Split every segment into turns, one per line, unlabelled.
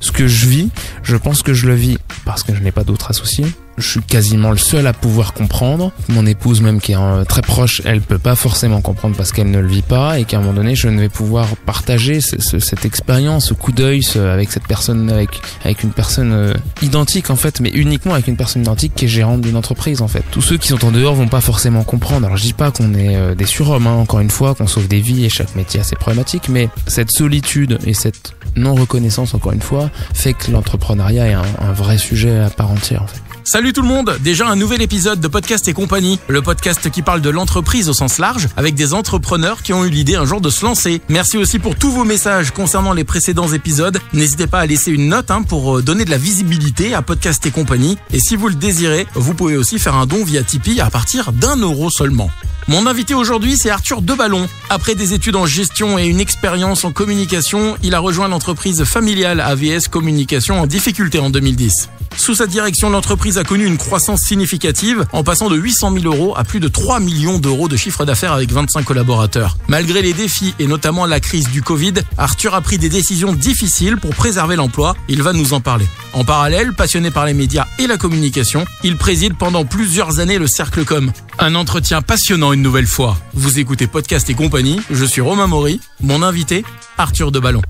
Ce que je vis, je pense que je le vis parce que je n'ai pas d'autres associés. Je suis quasiment le seul à pouvoir comprendre. Mon épouse même qui est très proche, elle peut pas forcément comprendre parce qu'elle ne le vit pas et qu'à un moment donné, je ne vais pouvoir partager cette expérience, ce coup d'œil avec cette personne, avec une personne identique en fait, mais uniquement avec une personne identique qui est gérante d'une entreprise en fait. Tous ceux qui sont en dehors vont pas forcément comprendre. Alors je dis pas qu'on est des surhommes, encore une fois, qu'on sauve des vies et chaque métier a ses problématiques, mais cette solitude et cette non-reconnaissance, encore une fois, fait que l'entrepreneuriat est un vrai sujet à part entière en fait.
Salut tout le monde, déjà un nouvel épisode de Podcast et compagnie, le podcast qui parle de l'entreprise au sens large, avec des entrepreneurs qui ont eu l'idée un jour de se lancer. Merci aussi pour tous vos messages concernant les précédents épisodes. N'hésitez pas à laisser une note pour donner de la visibilité à Podcast et compagnie. Et si vous le désirez, vous pouvez aussi faire un don via Tipeee à partir d'1 € seulement. Mon invité aujourd'hui, c'est Arthur Deballon. Après des études en gestion et une expérience en communication, il a rejoint l'entreprise familiale AVS Communication en difficulté en 2010. Sous sa direction, l'entreprise a connu une croissance significative en passant de 800 000 € à plus de 3 millions d'euros de chiffre d'affaires avec 25 collaborateurs. Malgré les défis et notamment la crise du Covid, Arthur a pris des décisions difficiles pour préserver l'emploi. Il va nous en parler. En parallèle, passionné par les médias et la communication, il préside pendant plusieurs années le Cercle Com. Un entretien passionnant une nouvelle fois. Vous écoutez Podcast et compagnie, je suis Romain Maury, mon invité, Arthur Deballon.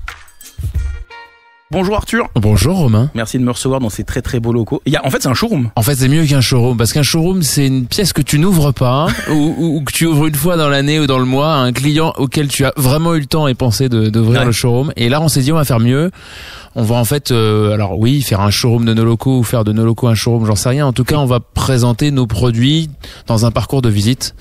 Bonjour Arthur.
Bonjour Romain.
Merci de me recevoir dans ces très très beaux locaux. En fait c'est un showroom.
En fait c'est mieux qu'un showroom parce qu'un showroom c'est une pièce que tu n'ouvres pas ou que tu ouvres une fois dans l'année ou dans le mois à un client auquel tu as vraiment eu le temps et pensé d'ouvrir le showroom. Et là on s'est dit on va faire mieux. On va en fait, alors oui, faire un showroom de nos locaux ou faire de nos locaux un showroom, j'en sais rien. En tout cas, on va présenter nos produits dans un parcours de visite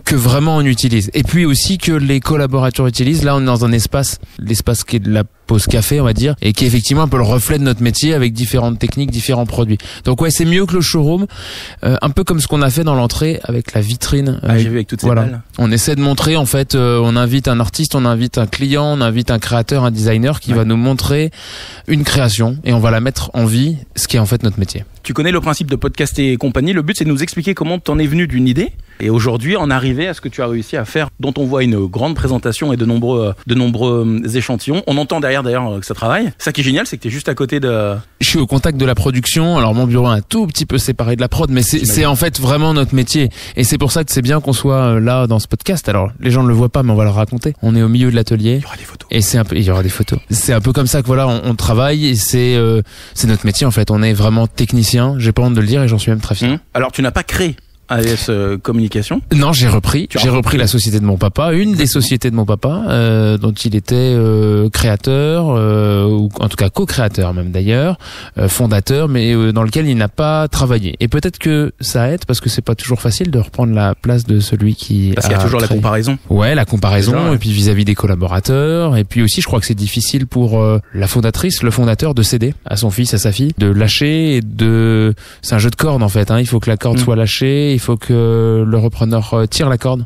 que vraiment on utilise. Et puis aussi que les collaborateurs utilisent. Là, on est dans un espace, l'espace qui est de la pause café, on va dire, et qui est effectivement un peu le reflet de notre métier avec différentes techniques, différents produits. Donc ouais, c'est mieux que le showroom, un peu comme ce qu'on a fait dans l'entrée avec la vitrine.
J'ai vu avec toutes ces balles.
On essaie de montrer en fait, on invite un artiste, on invite un client, on invite un créateur, un designer qui va nous montrer une création et on va la mettre en vie, ce qui est en fait notre métier.
Tu connais le principe de Podcast et compagnie. Le but, c'est de nous expliquer comment t'en es venu d'une idée et aujourd'hui en arriver à ce que tu as réussi à faire, dont on voit une grande présentation et de nombreux échantillons. On entend derrière d'ailleurs que ça travaille. Ça qui est génial, c'est que t'es juste à côté de...
Je suis au contact de la production. Alors mon bureau est un tout petit peu séparé de la prod, mais c'est en fait vraiment notre métier. Et c'est pour ça que c'est bien qu'on soit là dans ce podcast. Alors les gens ne le voient pas, mais on va leur raconter. On est au milieu de l'atelier.
Il y aura des photos.
Et il y aura des photos. C'est un peu comme ça que voilà, on travaille et c'est notre métier en fait. On est vraiment technicien. J'ai pas honte de le dire et j'en suis même très fier.
Alors tu n'as pas créé AVS Communication?
Non, j'ai repris la société de mon papa, une des sociétés de mon papa, dont il était créateur, ou en tout cas co-créateur même d'ailleurs, fondateur, mais dans lequel il n'a pas travaillé. Et peut-être que ça aide parce que c'est pas toujours facile de reprendre la place de celui qui
parce qu'il y a toujours la comparaison.
Ouais, la comparaison, et puis vis-à-vis des collaborateurs, et puis aussi je crois que c'est difficile pour la fondatrice, le fondateur de céder à son fils, à sa fille, de lâcher c'est un jeu de cordes en fait, il faut que la corde soit lâchée. Il faut que le repreneur tire la corde.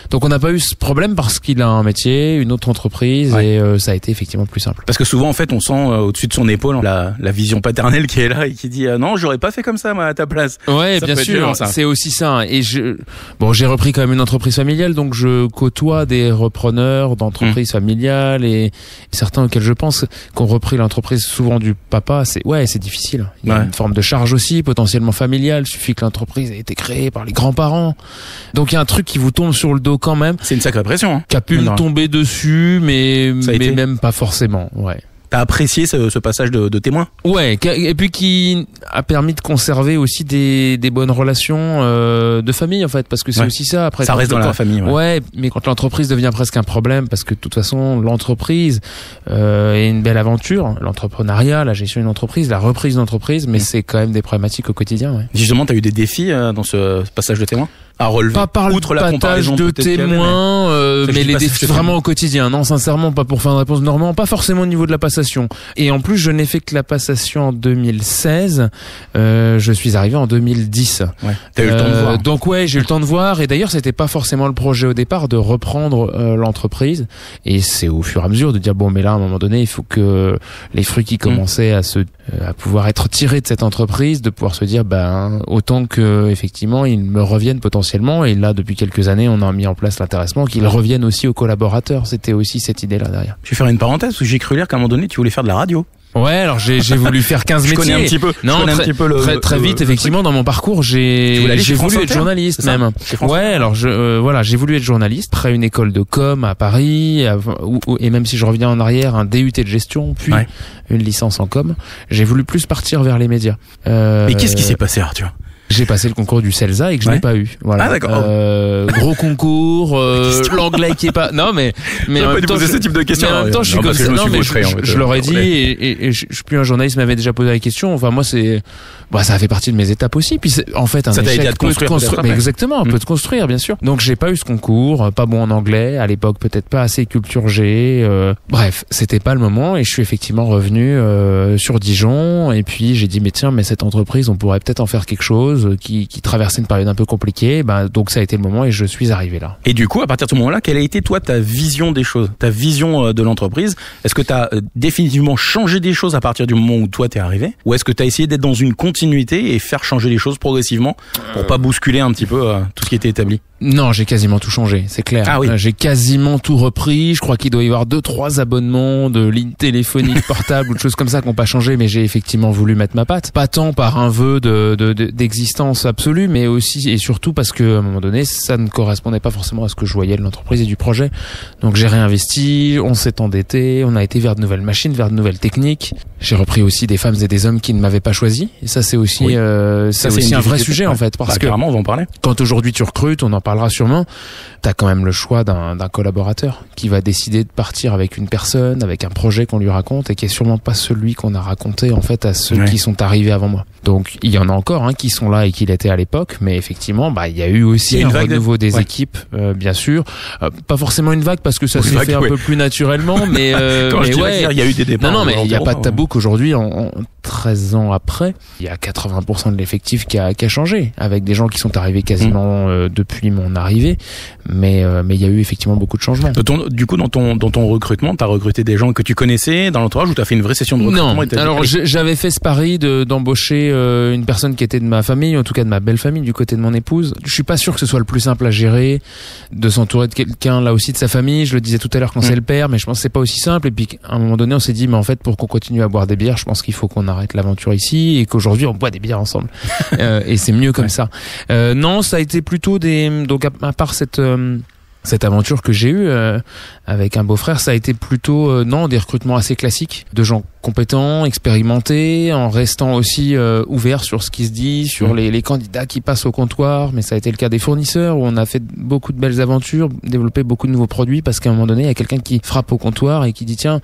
Donc on n'a pas eu ce problème parce qu'il a un métier, une autre entreprise et ça a été effectivement plus simple.
Parce que souvent en fait on sent au-dessus de son épaule la vision paternelle qui est là et qui dit non, j'aurais pas fait comme ça moi à ta place.
Ouais, ça bien sûr, c'est aussi ça. Et j'ai repris quand même une entreprise familiale, donc je côtoie des repreneurs d'entreprises familiales et certains auxquels je pense qu'ont repris l'entreprise souvent du papa. C'est difficile. Il y a une forme de charge aussi potentiellement familiale. Il suffit que l'entreprise ait été créée par les grands-parents. Donc il y a un truc qui vous tombe sur le dos quand même.
C'est une sacrée pression.
Qui a pu me tomber dessus, mais même pas forcément. Ouais.
T'as apprécié ce passage de témoin? Ouais,
et puis qui a permis de conserver aussi des bonnes relations de famille en fait, parce que c'est aussi ça. Après,
ça reste dans la famille.
Ouais, mais quand l'entreprise devient presque un problème, parce que de toute façon l'entreprise est une belle aventure, l'entrepreneuriat, la gestion d'une entreprise, la reprise d'entreprise, mais c'est quand même des problématiques au quotidien. Ouais.
Justement, t'as eu des défis dans ce passage de témoin à relever?
Pas par outre la comparaison de témoins, mais les défis vraiment au quotidien. Non, sincèrement, pas pour faire une réponse normale, pas forcément au niveau de la passation. Et en plus, je n'ai fait que la passation en 2016. Je suis arrivé en 2010.
Ouais. T'as eu le temps de voir.
Donc j'ai eu le temps de voir. Et d'ailleurs, c'était pas forcément le projet au départ de reprendre l'entreprise. Et c'est au fur et à mesure de dire mais là, à un moment donné, il faut que les fruits qui commençaient à pouvoir être tirés de cette entreprise, de pouvoir se dire autant que effectivement ils me reviennent potentiellement potentiellement. Et là, depuis quelques années, on a mis en place l'intéressement qu'ils reviennent aussi aux collaborateurs. C'était aussi cette idée-là derrière.
Je vais faire une parenthèse, parce que j'ai cru lire qu'à un moment donné, tu voulais faire de la radio.
Ouais, alors j'ai voulu faire 15 métiers.
Je connais un petit peu.
Non, très vite, effectivement, dans mon parcours, j'ai voulu être journaliste même. Ouais, alors voilà, j'ai voulu être journaliste. Après une école de com à Paris, et même si je reviens en arrière, un DUT de gestion, puis une licence en com, j'ai voulu plus partir vers les médias.
Mais qu'est-ce qui s'est passé, Arthur?
J'ai passé le concours du CELSA et que je n'ai pas eu. Voilà.
Ah d'accord.
Gros concours, l'anglais qui est pas. Non mais en même temps,
ce type de questions.
Mais en même temps, je suis comme ça. Non mais je leur ai dit et je suis plus un journaliste m'avait déjà posé la question. Enfin moi ça a fait partie de mes étapes aussi. Puis en fait un échec peut te construire. Mais exactement, peut te construire bien sûr. Donc j'ai pas eu ce concours, pas bon en anglais à l'époque, peut-être pas assez culture G. Bref, c'était pas le moment et je suis effectivement revenu sur Dijon et puis j'ai dit mais tiens mais cette entreprise on pourrait peut-être en faire quelque chose. Qui traversait une période un peu compliquée, donc ça a été le moment et je suis arrivé là.
Et du coup, à partir de ce moment-là, quelle a été toi ta vision des choses, ta vision de l'entreprise? Est-ce que tu as définitivement changé des choses à partir du moment où toi t'es arrivé, ou est-ce que tu as essayé d'être dans une continuité et faire changer les choses progressivement pour pas bousculer un petit peu tout ce qui était établi?
Non, j'ai quasiment tout changé, c'est clair.
Ah oui.
J'ai quasiment tout repris. Je crois qu'il doit y avoir 2-3 abonnements de lignes téléphoniques portables ou de choses comme ça qui n'ont pas changé, mais j'ai effectivement voulu mettre ma patte. Pas tant par un vœu d'existence absolue, mais aussi et surtout parce que à un moment donné, ça ne correspondait pas forcément à ce que je voyais de l'entreprise et du projet. Donc j'ai réinvesti, on s'est endetté, on a été vers de nouvelles machines, vers de nouvelles techniques. J'ai repris aussi des femmes et des hommes qui ne m'avaient pas choisi. Et ça, c'est aussi, c'est aussi un vrai sujet en fait, parce que
clairement, on va en parler.
Quand aujourd'hui tu recrutes, on en parlera sûrement. T'as quand même le choix d'un collaborateur qui va décider de partir avec une personne, avec un projet qu'on lui raconte et qui est sûrement pas celui qu'on a raconté en fait à ceux qui sont arrivés avant moi. Donc il y en a encore qui sont là et qui l'étaient à l'époque, mais effectivement, il y a eu aussi un renouveau des équipes, bien sûr. Pas forcément une vague parce que ça s'est fait un peu plus naturellement, mais
il y a eu des départs.
Non, mais il n'y a pas de tabou qu'aujourd'hui, en 13 ans après, il y a 80% de l'effectif qui a changé, avec des gens qui sont arrivés quasiment depuis mon arrivée, mais il y a eu effectivement beaucoup de changements.
Du coup, dans ton recrutement, t'as recruté des gens que tu connaissais dans l'entourage ou t'as fait une vraie session de recrutement?
Non, alors j'avais fait ce pari d'embaucher une personne qui était de ma famille, en tout cas de ma belle famille, du côté de mon épouse. Je suis pas sûr que ce soit le plus simple à gérer, de s'entourer de quelqu'un là aussi de sa famille. Je le disais tout à l'heure quand c'est le père, mais je pense que c'est pas aussi simple. Et puis à un moment donné, on s'est dit, mais en fait, pour qu'on continue à boire des bières, je pense qu'il faut qu'on arrête l'aventure ici et qu'aujourd'hui on boit des bières ensemble. Et c'est mieux comme ça. Non, ça a été plutôt donc à part cette aventure que j'ai eue avec un beau-frère, ça a été plutôt des recrutements assez classiques de gens compétents, expérimentés, en restant aussi ouverts sur ce qui se dit, sur les candidats qui passent au comptoir. Mais ça a été le cas des fournisseurs où on a fait beaucoup de belles aventures, développé beaucoup de nouveaux produits parce qu'à un moment donné, il y a quelqu'un qui frappe au comptoir et qui dit tiens,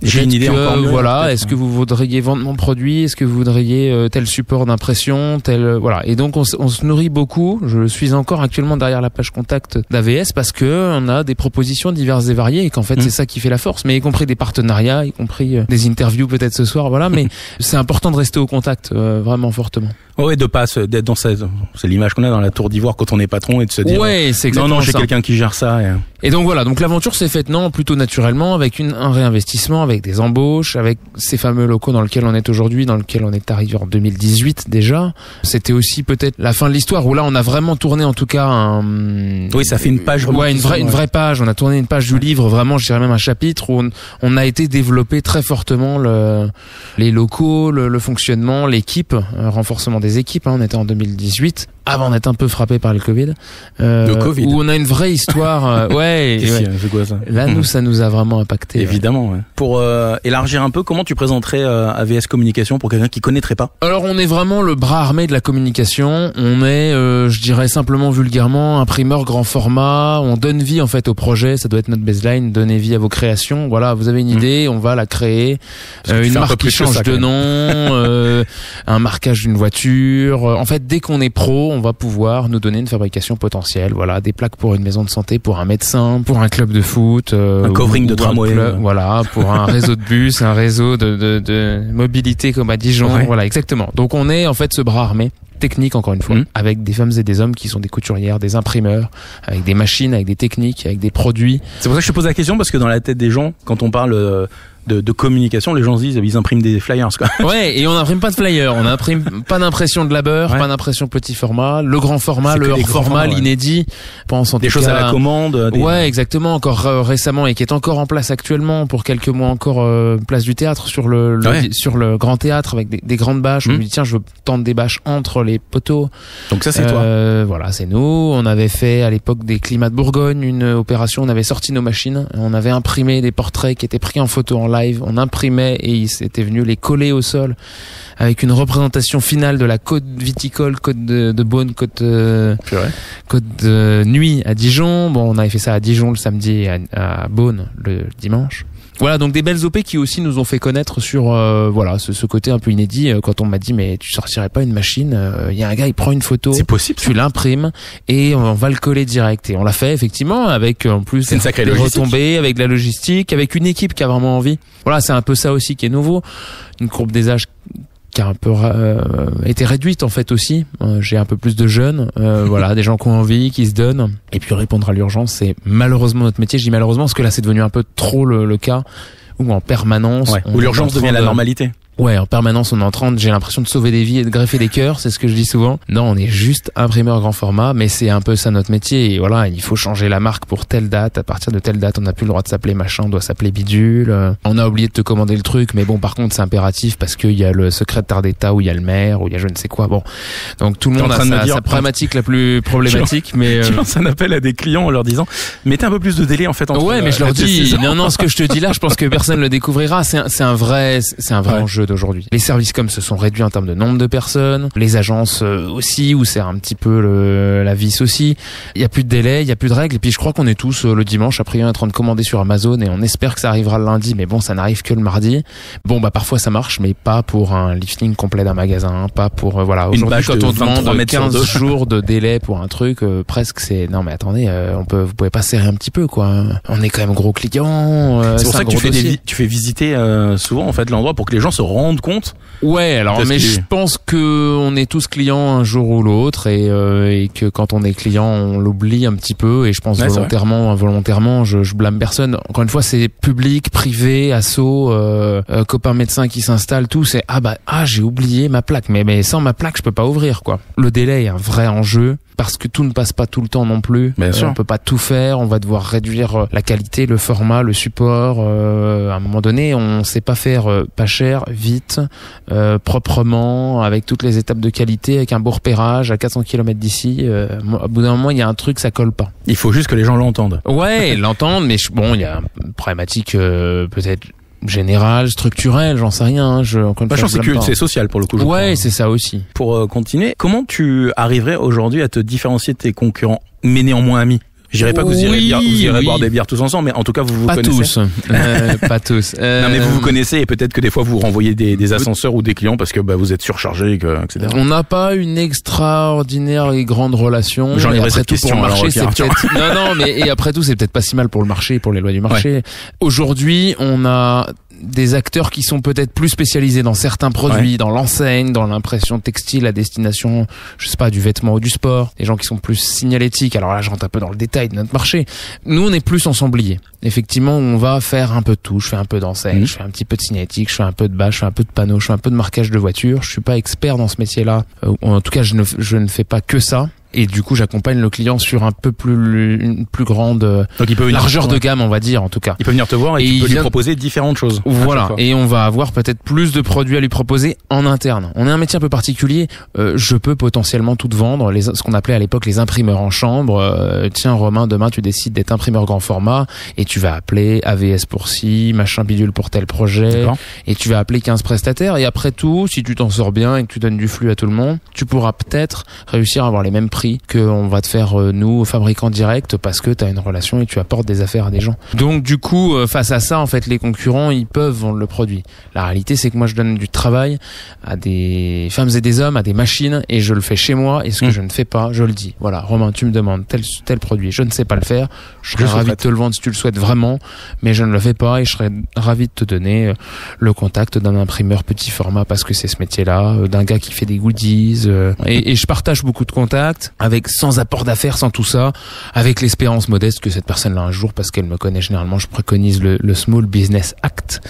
j'ai une idée encore mieux.
Voilà, est-ce que vous voudriez vendre mon produit, est-ce que vous voudriez tel support d'impression, voilà. Et donc on se nourrit beaucoup. Je suis encore actuellement derrière la page contact d'AVS parce que on a des propositions diverses et variées et qu'en fait c'est ça qui fait la force, mais y compris des partenariats, y compris des interviews peut-être ce soir, voilà, mais c'est important de rester au contact vraiment fortement.
Ouais, d'être dans c'est l'image qu'on a dans la tour d'ivoire quand on est patron et de se dire
c'est exactement
non j'ai quelqu'un qui gère ça.
Et donc voilà, donc l'aventure s'est faite plutôt naturellement avec un réinvestissement, avec des embauches, avec ces fameux locaux dans lesquels on est aujourd'hui, dans lesquels on est arrivé en 2018 déjà. C'était aussi peut-être la fin de l'histoire où là on a vraiment tourné en tout cas
oui, ça fait une page
une vraie page. On a tourné une page du livre, vraiment, je dirais même un chapitre où on a été développer très fortement les locaux, le fonctionnement, l'équipe, renforcement des équipes. On était en 2018, avant d'être un peu frappé par le Covid. Où on a une vraie histoire.
C'est quoi ça?
Là, ça nous a vraiment impacté.
Évidemment. Ouais. Pour élargir un peu, comment tu présenterais AVS Communication pour quelqu'un qui connaîtrait pas? Alors,
on est vraiment le bras armé de la communication. On est, je dirais simplement vulgairement, imprimeur grand format. On donne vie en fait au projet. Ça doit être notre baseline. Donner vie à vos créations. Voilà, vous avez une idée, on va la créer. Une marque qui change de nom, un marquage d'une voiture. En fait, dès qu'on est pro, on va pouvoir nous donner une fabrication potentielle. Voilà, des plaques pour une maison de santé, pour un médecin, pour un club de foot,
un covering de tramway,
voilà, pour un réseau de bus, un réseau de mobilité comme à Dijon. Voilà, exactement. Donc on est en fait ce bras armé technique encore une fois, avec des femmes et des hommes qui sont des couturières, des imprimeurs, avec des machines, avec des techniques, avec des produits.
C'est pour ça que je te pose la question, parce que dans la tête des gens, quand on parle de communication, les gens se disent ils impriment des flyers quoi.
Ouais, et on n'imprime pas de flyers, on n'imprime pas d'impression de labeur, pas d'impression petit format, le grand format, le hors format, l'inédit, pense en
des
tout
choses
cas,
à la commande.
Ouais, exactement, encore récemment et qui est encore en place actuellement pour quelques mois encore, place du théâtre sur le grand théâtre avec des grandes bâches. On lui dit tiens, je veux tendre des bâches entre les poteaux.
Donc ça c'est toi.
Voilà, c'est nous. On avait fait à l'époque des climats de Bourgogne une opération, on avait sorti nos machines, on avait imprimé des portraits qui étaient pris en photo en live, on imprimait et ils étaient venus les coller au sol avec une représentation finale de la côte viticole, côte de Beaune, côte de Nuit à Dijon. Bon, on avait fait ça à Dijon le samedi et à Beaune le dimanche. Voilà, donc des belles OP qui aussi nous ont fait connaître sur ce côté un peu inédit. Quand on m'a dit mais tu sortirais pas une machine, il y a un gars il prend une photo,
c'est possible,
tu l'imprimes et on va le coller direct. Et on l'a fait effectivement avec en plus
c'est une sacrée
des
logistique.
retombées, avec de la logistique, avec une équipe qui a vraiment envie. Voilà, c'est un peu ça aussi qui est nouveau. Une courbe des âges qui a un peu été réduite en fait aussi. J'ai un peu plus de jeunes, voilà, des gens qui ont envie, qui se donnent. Et puis répondre à l'urgence, c'est malheureusement notre métier. Je dis malheureusement parce que là c'est devenu un peu trop le cas où en permanence,
où l'urgence devient la normalité.
Ouais, en permanence, on est en train j'ai l'impression de sauver des vies et de greffer des cœurs, c'est ce que je dis souvent. Non, on est juste imprimeur grand format, mais c'est un peu ça notre métier. Et voilà, il faut changer la marque pour telle date. À partir de telle date, on n'a plus le droit de s'appeler machin, on doit s'appeler bidule. On a oublié de te commander le truc, mais bon, par contre, c'est impératif parce qu'il y a le secrétaire d'État, où il y a le maire, où il y a je ne sais quoi. Bon, donc tout le monde a sa problématique la plus problématique, mais
tu lances un appel à des clients en leur disant mettez un peu plus de délai en fait.
Ouais, mais je leur dis non, ce que je te dis là, je pense que personne le découvrira. C'est un vrai enjeu d'aujourd'hui. Les services com se sont réduits en termes de nombre de personnes, les agences aussi, où c'est un petit peu la vis aussi. Il y a plus de délai, il y a plus de règles, et puis je crois qu'on est tous le dimanche après en train de commander sur Amazon et on espère que ça arrivera le lundi, mais bon, ça n'arrive que le mardi. Bon, bah parfois ça marche, mais pas pour un lifting complet d'un magasin, pas pour voilà. Aujourd'hui, quand on demande 15 jours de délai pour un truc, presque c'est non mais attendez, vous pouvez pas serrer un petit peu quoi. On est quand même gros clients.
C'est pour ça que tu fais visiter souvent en fait l'endroit pour que les gens se rendent compte.
Ouais, alors mais je pense que on est tous clients un jour ou l'autre et que quand on est client, on l'oublie un petit peu et je pense involontairement, je blâme personne. Encore une fois, c'est public, privé, asso, copain médecin qui s'installe, tout c'est j'ai oublié ma plaque, mais sans ma plaque, je peux pas ouvrir quoi. Le délai est un vrai enjeu. Parce que tout ne passe pas tout le temps non plus. On peut pas tout faire. On va devoir réduire la qualité, le format, le support. À un moment donné, on sait pas faire pas cher, vite, proprement, avec toutes les étapes de qualité, avec un beau repérage à 400 km d'ici. Au bout d'un moment, il y a un truc, ça colle pas.
Il faut juste que les gens l'entendent.
Ouais, l'entendent, mais il y a une problématique peut-être général, structurel, j'en sais rien. Je pense
que c'est social pour le coup.
Ouais, c'est ça aussi.
Pour continuer, comment tu arriverais aujourd'hui à te différencier de tes concurrents, mais néanmoins amis? Je dirais pas que vous irez boire des bières tous ensemble, mais en tout cas vous connaissez.
Pas tous.
Non mais vous connaissez et peut-être que des fois vous renvoyez des ascenseurs ou des clients parce que vous êtes surchargé, etc.
On n'a pas une extraordinaire et grande relation.
J'en ai cette question.
Pour le marché, c'est peut-être. Non, mais et après tout, c'est peut-être pas si mal pour le marché, pour les lois du marché. Ouais. Aujourd'hui, on a des acteurs qui sont peut-être plus spécialisés dans certains produits, dans l'enseigne, dans l'impression textile à destination, je sais pas, du vêtement ou du sport. Des gens qui sont plus signalétiques. Alors là, je rentre un peu dans le détail de notre marché. Nous, on est plus ensembliers. Effectivement, on va faire un peu de tout. Je fais un peu d'enseigne, je fais un petit peu de signalétique, je fais un peu de bâche, je fais un peu de panneaux, je fais un peu de marquage de voitures. Je suis pas expert dans ce métier-là. En tout cas, je ne fais pas que ça. Et du coup, j'accompagne le client sur un peu une plus grande largeur de gamme, on va dire, en tout cas.
Il peut venir te voir et tu peux lui proposer différentes choses.
Voilà. Et on va avoir peut-être plus de produits à lui proposer en interne. On est un métier un peu particulier. Je peux potentiellement tout vendre. Ce qu'on appelait à l'époque les imprimeurs en chambre. Tiens, Romain, demain, tu décides d'être imprimeur grand format et tu vas appeler AVS pour ci, machin bidule pour tel projet. Et tu vas appeler 15 prestataires. Et après tout, si tu t'en sors bien et que tu donnes du flux à tout le monde, tu pourras peut-être réussir à avoir les mêmes prix prix qu'on va te faire nous, fabricants directs, parce que tu as une relation et tu apportes des affaires à des gens. Donc du coup, face à ça, en fait, les concurrents, ils peuvent vendre le produit. La réalité, c'est que moi, je donne du travail à des femmes et des hommes, à des machines, et je le fais chez moi, et ce que je ne fais pas, je le dis. Voilà, Romain, tu me demandes tel produit, je ne sais pas le faire, je serais ravi de te le vendre si tu le souhaites vraiment, mais je ne le fais pas, et je serais ravi de te donner le contact d'un imprimeur petit format, parce que c'est ce métier-là, d'un gars qui fait des goodies, et je partage beaucoup de contacts, avec sans apport d'affaires, sans tout ça, avec l'espérance modeste que cette personne-là un jour, parce qu'elle me connaît généralement, je préconise le Small Business Act,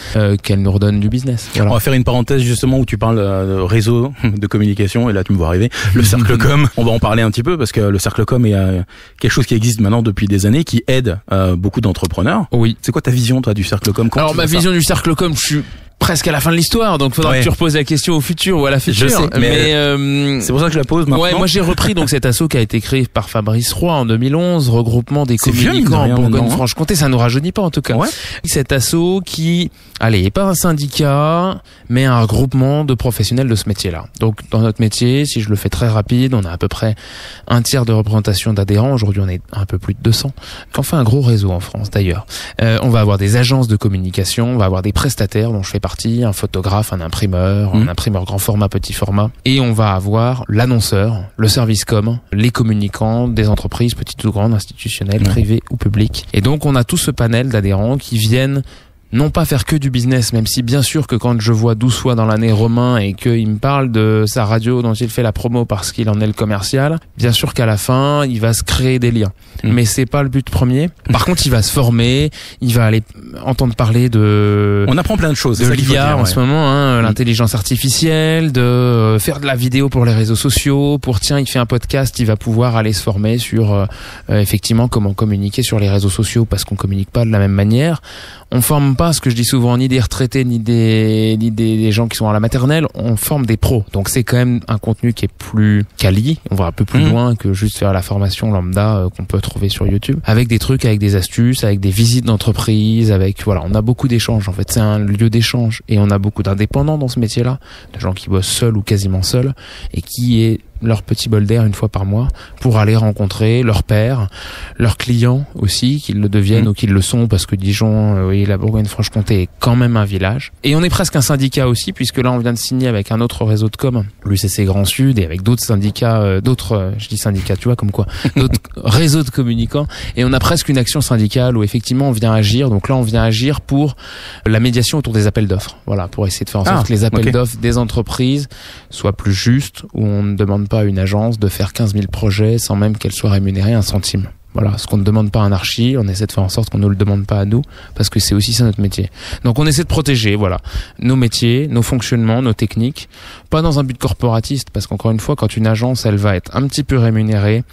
qu'elle nous redonne du business. Voilà.
On va faire une parenthèse justement où tu parles de réseau de communication, et là tu me vois arriver, le Cercle Com, on va en parler un petit peu, parce que le Cercle Com est quelque chose qui existe maintenant depuis des années, qui aide beaucoup d'entrepreneurs.
Oui.
C'est quoi ta vision, toi, du Cercle Com?
Alors ma vision du Cercle Com, je suis presque à la fin de l'histoire, donc faudra que tu reposes la question au futur ou à la future.
Je sais, mais c'est pour ça que je la pose maintenant.
Ouais, moi j'ai repris donc cet asso qui a été créé par Fabrice Roy en 2011, regroupement des communicants en Bourgogne-Franche-Comté, ça nous rajeunit pas en tout cas. Ouais. Cet asso qui, allez, est pas un syndicat, mais un regroupement de professionnels de ce métier-là. Donc dans notre métier, si je le fais très rapide, on a à peu près un tiers de représentation d'adhérents. Aujourd'hui, on est un peu plus de 200. On fait un gros réseau en France d'ailleurs. On va avoir des agences de communication, on va avoir des prestataires dont je fais partie, un photographe, un imprimeur grand format, petit format, et on va avoir l'annonceur, le service com, les communicants des entreprises, petites ou grandes, institutionnelles, privées ou publiques. Et donc on a tout ce panel d'adhérents qui viennent non pas faire que du business, même si bien sûr que quand je vois 12 fois dans l'année Romain et qu'il me parle de sa radio dont il fait la promo parce qu'il en est le commercial, bien sûr qu'à la fin, il va se créer des liens. Mais c'est pas le but premier. Par contre, il va se former, il va aller entendre parler de...
On apprend plein de choses.
De l'IA en ce moment, l'intelligence artificielle, de faire de la vidéo pour les réseaux sociaux, il fait un podcast, il va pouvoir aller se former sur effectivement comment communiquer sur les réseaux sociaux parce qu'on communique pas de la même manière. On forme pas, ce que je dis souvent, ni des retraités, ni des gens qui sont à la maternelle, on forme des pros. Donc c'est quand même un contenu qui est plus quali, on va un peu plus loin que juste faire la formation lambda qu'on peut trouver sur YouTube, avec des trucs, avec des astuces, avec des visites d'entreprise, on a beaucoup d'échanges en fait, c'est un lieu d'échange et on a beaucoup d'indépendants dans ce métier-là, de gens qui bossent seuls ou quasiment seuls et qui est leur petit bol d'air une fois par mois pour aller rencontrer leurs pairs, leurs clients aussi, qu'ils le deviennent ou qu'ils le sont, parce que Dijon, la Bourgogne-Franche-Comté est quand même un village. Et on est presque un syndicat aussi, puisque là on vient de signer avec un autre réseau de com, l'UCC Grand Sud, et avec d'autres syndicats, je dis syndicats, tu vois comme quoi, d'autres réseaux de communicants, et on a presque une action syndicale où effectivement on vient agir. Donc là on vient agir pour la médiation autour des appels d'offres, voilà, pour essayer de faire en sorte que les appels d'offres des entreprises soient plus justes, où on ne demande pas à une agence de faire 15 000 projets sans même qu'elle soit rémunérée un centime. Voilà, ce qu'on ne demande pas à un archi, on essaie de faire en sorte qu'on ne le demande pas à nous, parce que c'est aussi ça notre métier. Donc on essaie de protéger, nos métiers, nos fonctionnements, nos techniques, pas dans un but corporatiste, parce qu'encore une fois, quand une agence, elle va être un petit peu rémunérée,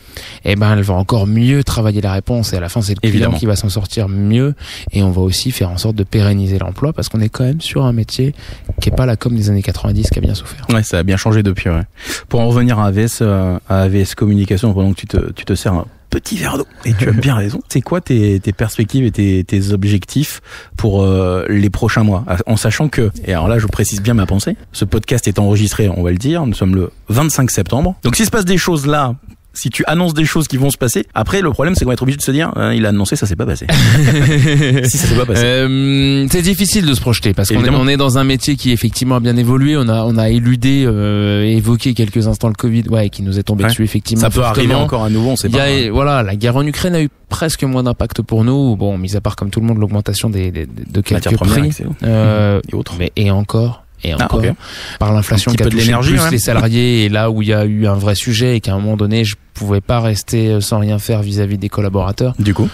elle va encore mieux travailler la réponse, et à la fin, c'est le client qui va s'en sortir mieux, et on va aussi faire en sorte de pérenniser l'emploi, parce qu'on est quand même sur un métier qui est pas la com des années 90, qui a bien souffert.
Ouais, ça a bien changé depuis, ouais. Pour en revenir à AVS Communication, pendant que tu te sers un petit verre d'eau, et tu as bien raison. C'est quoi tes perspectives et tes objectifs pour les prochains mois, en sachant que, et alors là je précise bien ma pensée, ce podcast est enregistré, on va le dire, nous sommes le 25 septembre, donc s'il se passe des choses là, si tu annonces des choses qui vont se passer, après le problème c'est qu'on va être obligé de se dire il a annoncé, ça s'est pas passé. Si ça s'est pas passé.
C'est difficile de se projeter parce qu'on est dans un métier qui effectivement a bien évolué. On a éludé et évoqué quelques instants le Covid, qui nous est tombé dessus effectivement.
Ça peut arriver encore à nouveau, on sait pas.
La guerre en Ukraine a eu presque moins d'impact pour nous. Bon, mis à part comme tout le monde l'augmentation de quelques prix
et autres.
Mais encore. Par l'inflation qui a touché plus les salariés, et là où il y a eu un vrai sujet et qu'à un moment donné je pouvais pas rester sans rien faire vis-à-vis des collaborateurs.
Du coup,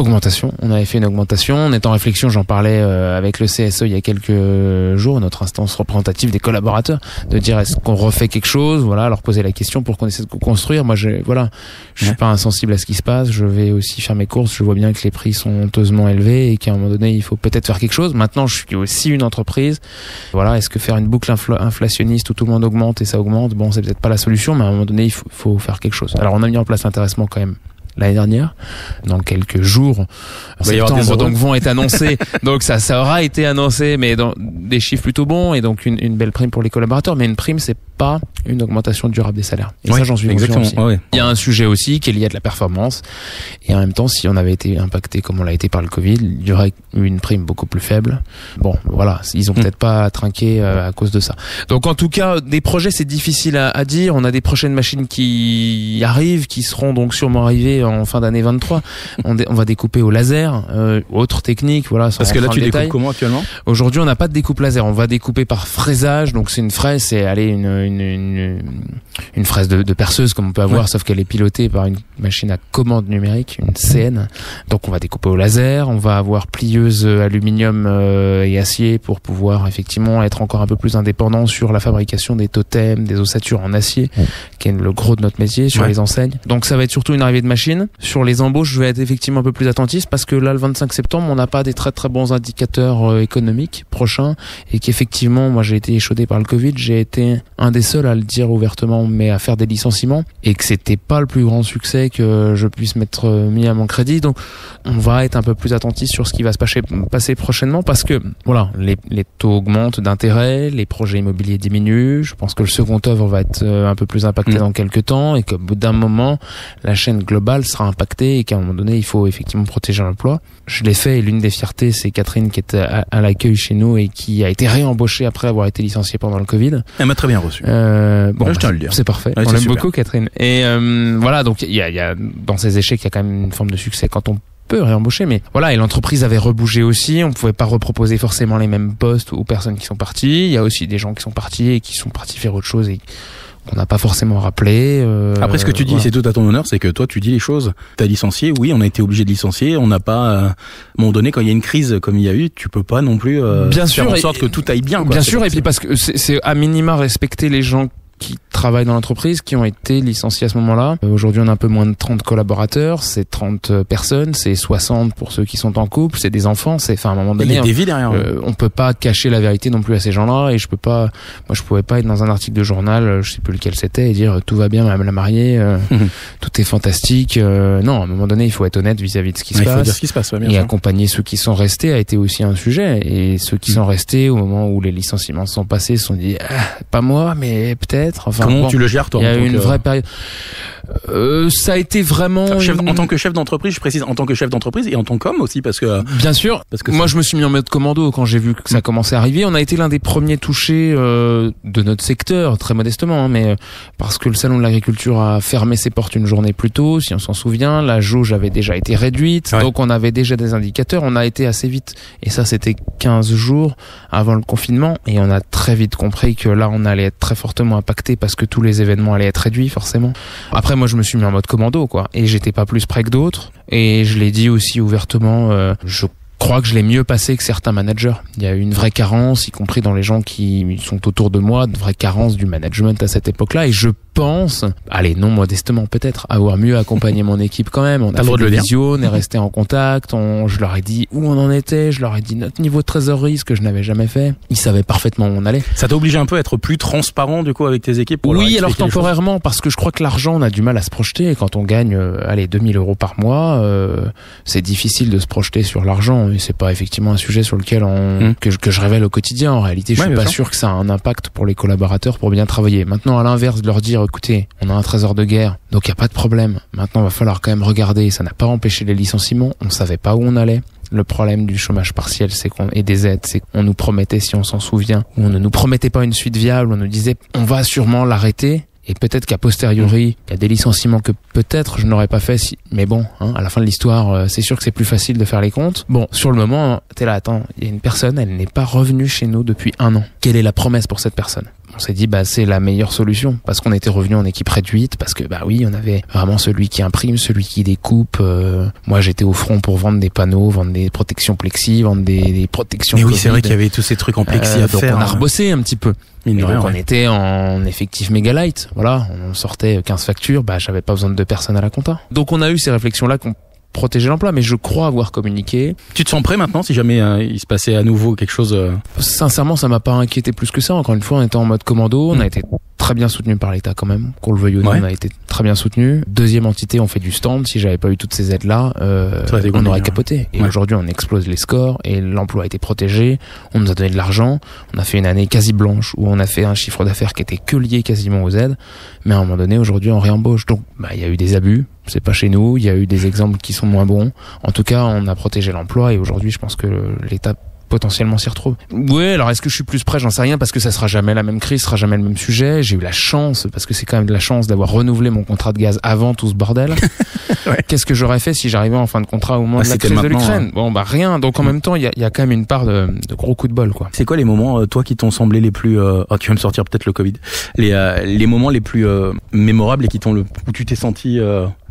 on avait fait une augmentation, on est en réflexion, j'en parlais avec le CSE il y a quelques jours, notre instance représentative des collaborateurs, de dire est-ce qu'on refait quelque chose, leur poser la question pour qu'on essaie de construire. Moi je suis pas insensible à ce qui se passe, je vais aussi faire mes courses, je vois bien que les prix sont honteusement élevés et qu'à un moment donné il faut peut-être faire quelque chose. Maintenant je suis aussi une entreprise, est-ce que faire une boucle inflationniste où tout le monde augmente et ça augmente, c'est peut-être pas la solution, mais à un moment donné il faut faire quelque chose. Alors on a mis en place l'intéressement quand même l'année dernière, dans quelques jours, en septembre, donc vont être annoncés. Donc ça aura été annoncé, mais des chiffres plutôt bons et donc une belle prime pour les collaborateurs, mais une prime c'est pas une augmentation durable des salaires. Et ça j'en suis conscient aussi.
Ouais.
Il y a un sujet aussi qui est lié à de la performance et en même temps si on avait été impacté comme on l'a été par le Covid, il y aurait eu une prime beaucoup plus faible. Bon voilà, ils ont peut-être pas trinqué à cause de ça. Donc en tout cas des projets c'est difficile à dire. On a des prochaines machines qui arrivent, qui seront donc sûrement arrivées en fin d'année 23. On va découper au laser, autre technique, voilà.
Parce que là tu découpes comment actuellement?
Aujourd'hui on n'a pas de découpe laser, on va découper par fraisage. Donc c'est une fraise, c'est une fraise de perceuse comme on peut avoir, sauf qu'elle est pilotée par une machine à commande numérique, une CN. Donc on va découper au laser, on va avoir plieuse aluminium et acier pour pouvoir effectivement être encore un peu plus indépendant sur la fabrication des totems, des ossatures en acier, qui est le gros de notre métier sur les enseignes. Donc ça va être surtout une arrivée de machine. Sur les embauches, je vais être effectivement un peu plus attentif parce que là le 25 septembre, on n'a pas des très très bons indicateurs économiques prochains et qu'effectivement, moi j'ai été échaudé par le Covid, j'ai été un des seuls à le dire ouvertement, mais à faire des licenciements et que c'était pas le plus grand succès que je puisse m'être mis à mon crédit. Donc on va être un peu plus attentif sur ce qui va se passer prochainement parce que voilà, les taux augmentent d'intérêt, les projets immobiliers diminuent. Je pense que le second œuvre va être un peu plus impacté dans quelques temps et qu'au bout d'un moment, la chaîne globale sera impactée et qu'à un moment donné, il faut effectivement protéger l'emploi. Je l'ai fait et l'une des fiertés, c'est Catherine qui était à l'accueil chez nous et qui a été réembauchée après avoir été licenciée pendant le Covid.
Elle m'a très bien reçu.
Bon,
je tiens à le dire.
C'est parfait.
Ouais,
on aime
super.
beaucoup Catherine. Et voilà, donc il y a dans ces échecs, il y a quand même une forme de succès quand on peut réembaucher, mais voilà, et l'entreprise avait rebougé aussi, on pouvait pas reproposer forcément les mêmes postes aux personnes qui sont parties. Il y a aussi des gens qui sont partis et qui sont partis faire autre chose et qu'on n'a pas forcément rappelé.
Après, ce que tu dis, c'est tout à ton honneur, c'est que toi, tu dis les choses. T'as licencié, oui, on a été obligé de licencier, on n'a pas, à un moment donné, quand il y a une crise comme il y a eu, tu peux pas non plus
bien
faire
sûr,
en sorte que tout aille bien. Quoi.
Bien sûr, et puis parce que c'est à minima respecter les gens qui travaillent dans l'entreprise, qui ont été licenciés à ce moment-là. Aujourd'hui, on a un peu moins de 30 collaborateurs, c'est 30 personnes, c'est 60 pour ceux qui sont en couple, c'est des enfants, c'est, enfin, à un moment donné.
Il y a des vies derrière.
On peut pas cacher la vérité non plus à ces gens-là, et je pouvais pas être dans un article de journal, je sais plus lequel c'était, et dire tout va bien, madame la mariée, tout est fantastique. Non, à un moment donné, il faut être honnête vis-à-vis de ce qui se passe.
Il faut dire ce qui se passe, bien
et
sûr.
accompagner ceux qui sont restés a été aussi un sujet, et ceux qui sont restés au moment où les licenciements sont passés se sont dit, pas moi, mais peut-être. Enfin,
comment tu le gères, toi?
Il y a eu une vraie période. Ça a été vraiment
en tant que chef d'entreprise, je précise, en tant que chef d'entreprise et en tant qu'homme aussi, parce que
bien sûr. Moi, je me suis mis en mode commando quand j'ai vu que ça commençait à arriver. On a été l'un des premiers touchés de notre secteur, très modestement, hein, mais parce que le salon de l'agriculture a fermé ses portes une journée plus tôt, si on s'en souvient. La jauge avait déjà été réduite, donc on avait déjà des indicateurs. On a été assez vite, et ça, c'était 15 jours avant le confinement, et on a très vite compris que là, on allait être très fortement impacté parce que tous les événements allaient être réduits, forcément. Après, moi, je me suis mis en mode commando, quoi, et j'étais pas plus près que d'autres, et je l'ai dit aussi ouvertement, je crois que je l'ai mieux passé que certains managers. Il y a eu une vraie carence, y compris dans les gens qui sont autour de moi, de vraie carence du management à cette époque-là, et je pense, allez, non modestement peut-être, avoir mieux accompagné mon équipe quand même. On a fait des visios, on est resté en contact, je leur ai dit où on en était, je leur ai dit notre niveau de trésorerie, ce que je n'avais jamais fait. Ils savaient parfaitement où on allait.
Ça t'a obligé un peu à être plus transparent du coup avec tes équipes pour
Oui, alors temporairement, parce que je crois que l'argent, on a du mal à se projeter, et quand on gagne, 2000 € par mois, c'est difficile de se projeter sur l'argent, et c'est pas effectivement un sujet sur lequel que je révèle au quotidien. En réalité, je suis pas sûr que ça a un impact pour les collaborateurs pour bien travailler. Maintenant, à l'inverse, de leur dire, écoutez, on a un trésor de guerre, donc il y a pas de problème. Maintenant, il va falloir quand même regarder. Ça n'a pas empêché les licenciements. On savait pas où on allait. Le problème du chômage partiel, et des aides, c'est qu'on nous promettait, si on s'en souvient, ou on ne nous promettait pas une suite viable, on nous disait, on va sûrement l'arrêter. Et peut-être qu'à posteriori, il y a des licenciements que peut-être je n'aurais pas fait mais bon, hein, à la fin de l'histoire, c'est sûr que c'est plus facile de faire les comptes. Bon, sur le moment, t'es là, attends, il y a une personne, elle n'est pas revenue chez nous depuis 1 an. Quelle est la promesse pour cette personne? On s'est dit, c'est la meilleure solution, parce qu'on était revenu en équipe réduite, parce que, oui, on avait vraiment celui qui imprime, celui qui découpe. Moi, j'étais au front pour vendre des panneaux, vendre des protections plexi, vendre des protections.
Mais oui, c'est vrai qu'il y avait tous ces trucs en plexi à
donc
faire.
Donc on a rebossé un petit peu. Et donc on était en effectif méga light. Voilà, on sortait 15 factures, j'avais pas besoin de 2 personnes à la compta. Donc on a eu ces réflexions-là qu'on protéger l'emploi, mais je crois avoir communiqué.
Tu te sens prêt maintenant si jamais il se passait à nouveau quelque chose
Sincèrement, ça m'a pas inquiété plus que ça. Encore une fois, on était en mode commando, on a été très bien soutenu par l'État quand même, qu'on le veuille ou non, on a été très bien soutenu. Deuxième entité, on fait du stand. Si j'avais pas eu toutes ces aides-là, on aurait capoté. Et aujourd'hui, on explose les scores et l'emploi a été protégé. On nous a donné de l'argent. On a fait une année quasi blanche où on a fait un chiffre d'affaires qui était que lié quasiment aux aides. Mais à un moment donné, aujourd'hui, on réembauche. Donc, il y a eu des abus. C'est pas chez nous. Il y a eu des exemples qui sont moins bons. En tout cas, on a protégé l'emploi et aujourd'hui, je pense que l'État potentiellement s'y retrouve. Ouais, alors est-ce que je suis plus prêt? J'en sais rien parce que ça sera jamais la même crise, ça sera jamais le même sujet. J'ai eu la chance, parce que c'est quand même de la chance d'avoir renouvelé mon contrat de gaz avant tout ce bordel. Qu'est-ce que j'aurais fait si j'arrivais en fin de contrat au moment de la crise de l'Ukraine? Bon, rien. Donc en même temps, il y a quand même une part de gros coups de bol, quoi.
C'est quoi les moments, toi, qui t'ont semblé les plus, tu viens de sortir peut-être le Covid, les moments les plus mémorables et où tu t'es senti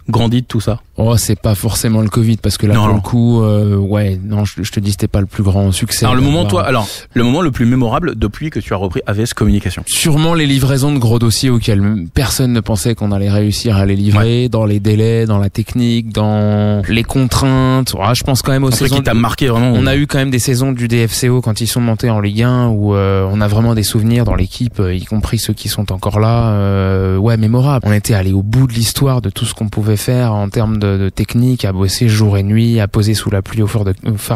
grandi de tout ça?
Oh, c'est pas forcément le Covid, parce que là, pour le coup, je te dis, c'était pas le plus grand succès.
Alors, le moment le plus mémorable depuis que tu as repris AVS Communication?
Sûrement les livraisons de gros dossiers auxquels personne ne pensait qu'on allait réussir à les livrer, dans les délais, dans la technique, dans les contraintes. Je pense quand même aux saisons.
Qui t'a marqué vraiment.
On a eu quand même des saisons du DFCO quand ils sont montés en Ligue 1 où on a vraiment des souvenirs dans l'équipe, y compris ceux qui sont encore là, mémorables. On était allé au bout de l'histoire de tout ce qu'on pouvait faire en termes de technique, à bosser jour et nuit, à poser sous la pluie au phare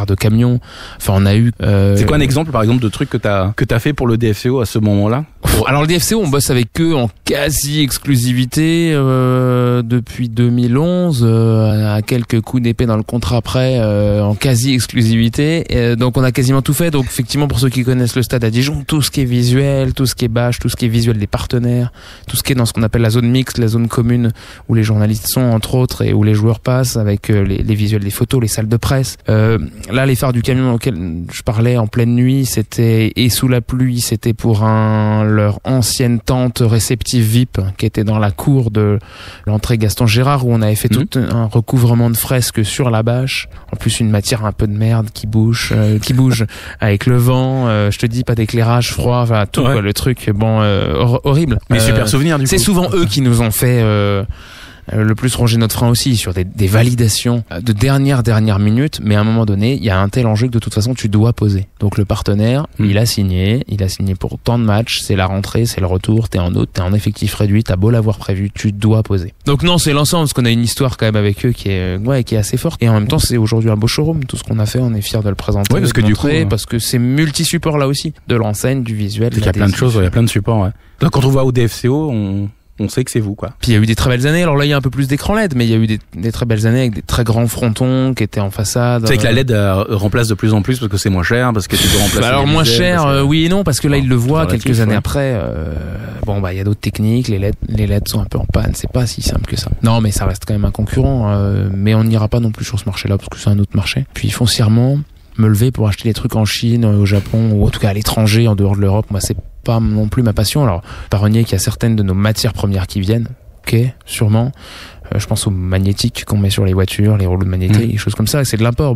de camion. Enfin, on a eu.
C'est quoi un exemple, par exemple, de trucs que t'as fait pour le DFCO à ce moment-là?
Alors le DFCO, on bosse avec eux en quasi exclusivité depuis 2011, à quelques coups d'épée dans le contrat après, en quasi exclusivité. Donc on a quasiment tout fait. Donc effectivement, pour ceux qui connaissent le stade à Dijon, tout ce qui est visuel, tout ce qui est bâche, tout ce qui est visuel des partenaires, tout ce qui est dans ce qu'on appelle la zone mixte, la zone commune où les journalistes sont entre autres et où les joueurs passent, avec les visuels des photos, les salles de presse. Là, les phares du camion auquel je parlais en pleine nuit, c'était et sous la pluie, c'était pour leur ancienne tente réceptive VIP qui était dans la cour de l'entrée Gaston Gérard, où on avait fait tout un recouvrement de fresques sur la bâche. En plus, une matière un peu de merde qui bouge avec le vent. Je te dis, pas d'éclairage, froid, enfin tout quoi, le truc, horrible.
Mais super souvenir du coup.
C'est souvent eux qui nous ont fait le plus ronger notre frein aussi sur des validations de dernière minute, mais à un moment donné, il y a un tel enjeu que de toute façon tu dois poser. Donc le partenaire, il a signé pour tant de matchs, c'est la rentrée, c'est le retour, t'es en t'es en effectif réduit, t'as beau l'avoir prévu, tu dois poser. Donc non, c'est l'ensemble, parce qu'on a une histoire quand même avec eux qui est assez forte, et en même temps c'est aujourd'hui un beau showroom, tout ce qu'on a fait, on est fiers de le présenter,
parce que
montrer, parce que c'est multi-support là aussi, de l'enseigne, du visuel.
Il y a plein de choses, il y a plein de supports. Donc quand on va au DFCO, on sait que c'est vous, quoi.
Puis il y a eu des très belles années. Alors là, il y a un peu plus d'écran LED, mais il y a eu des très belles années avec des très grands frontons qui étaient en façade.
C'est que la LED remplace de plus en plus parce que c'est moins cher, parce que tu peux remplacer.
Alors moins cher, oui et non, parce que là, ils le voient quelques années après. Il y a d'autres techniques. Les LED sont un peu en panne. C'est pas si simple que ça. Non, mais ça reste quand même un concurrent. Mais on n'ira pas non plus sur ce marché-là parce que c'est un autre marché. Puis foncièrement, me lever pour acheter des trucs en Chine, au Japon, ou en tout cas à l'étranger, en dehors de l'Europe, moi c'est pas non plus ma passion. Alors, pas renier qu'il y a certaines de nos matières premières qui viennent, ok, sûrement. Je pense aux magnétiques qu'on met sur les voitures, les rouleaux de magnétique, des choses comme ça, c'est de l'import,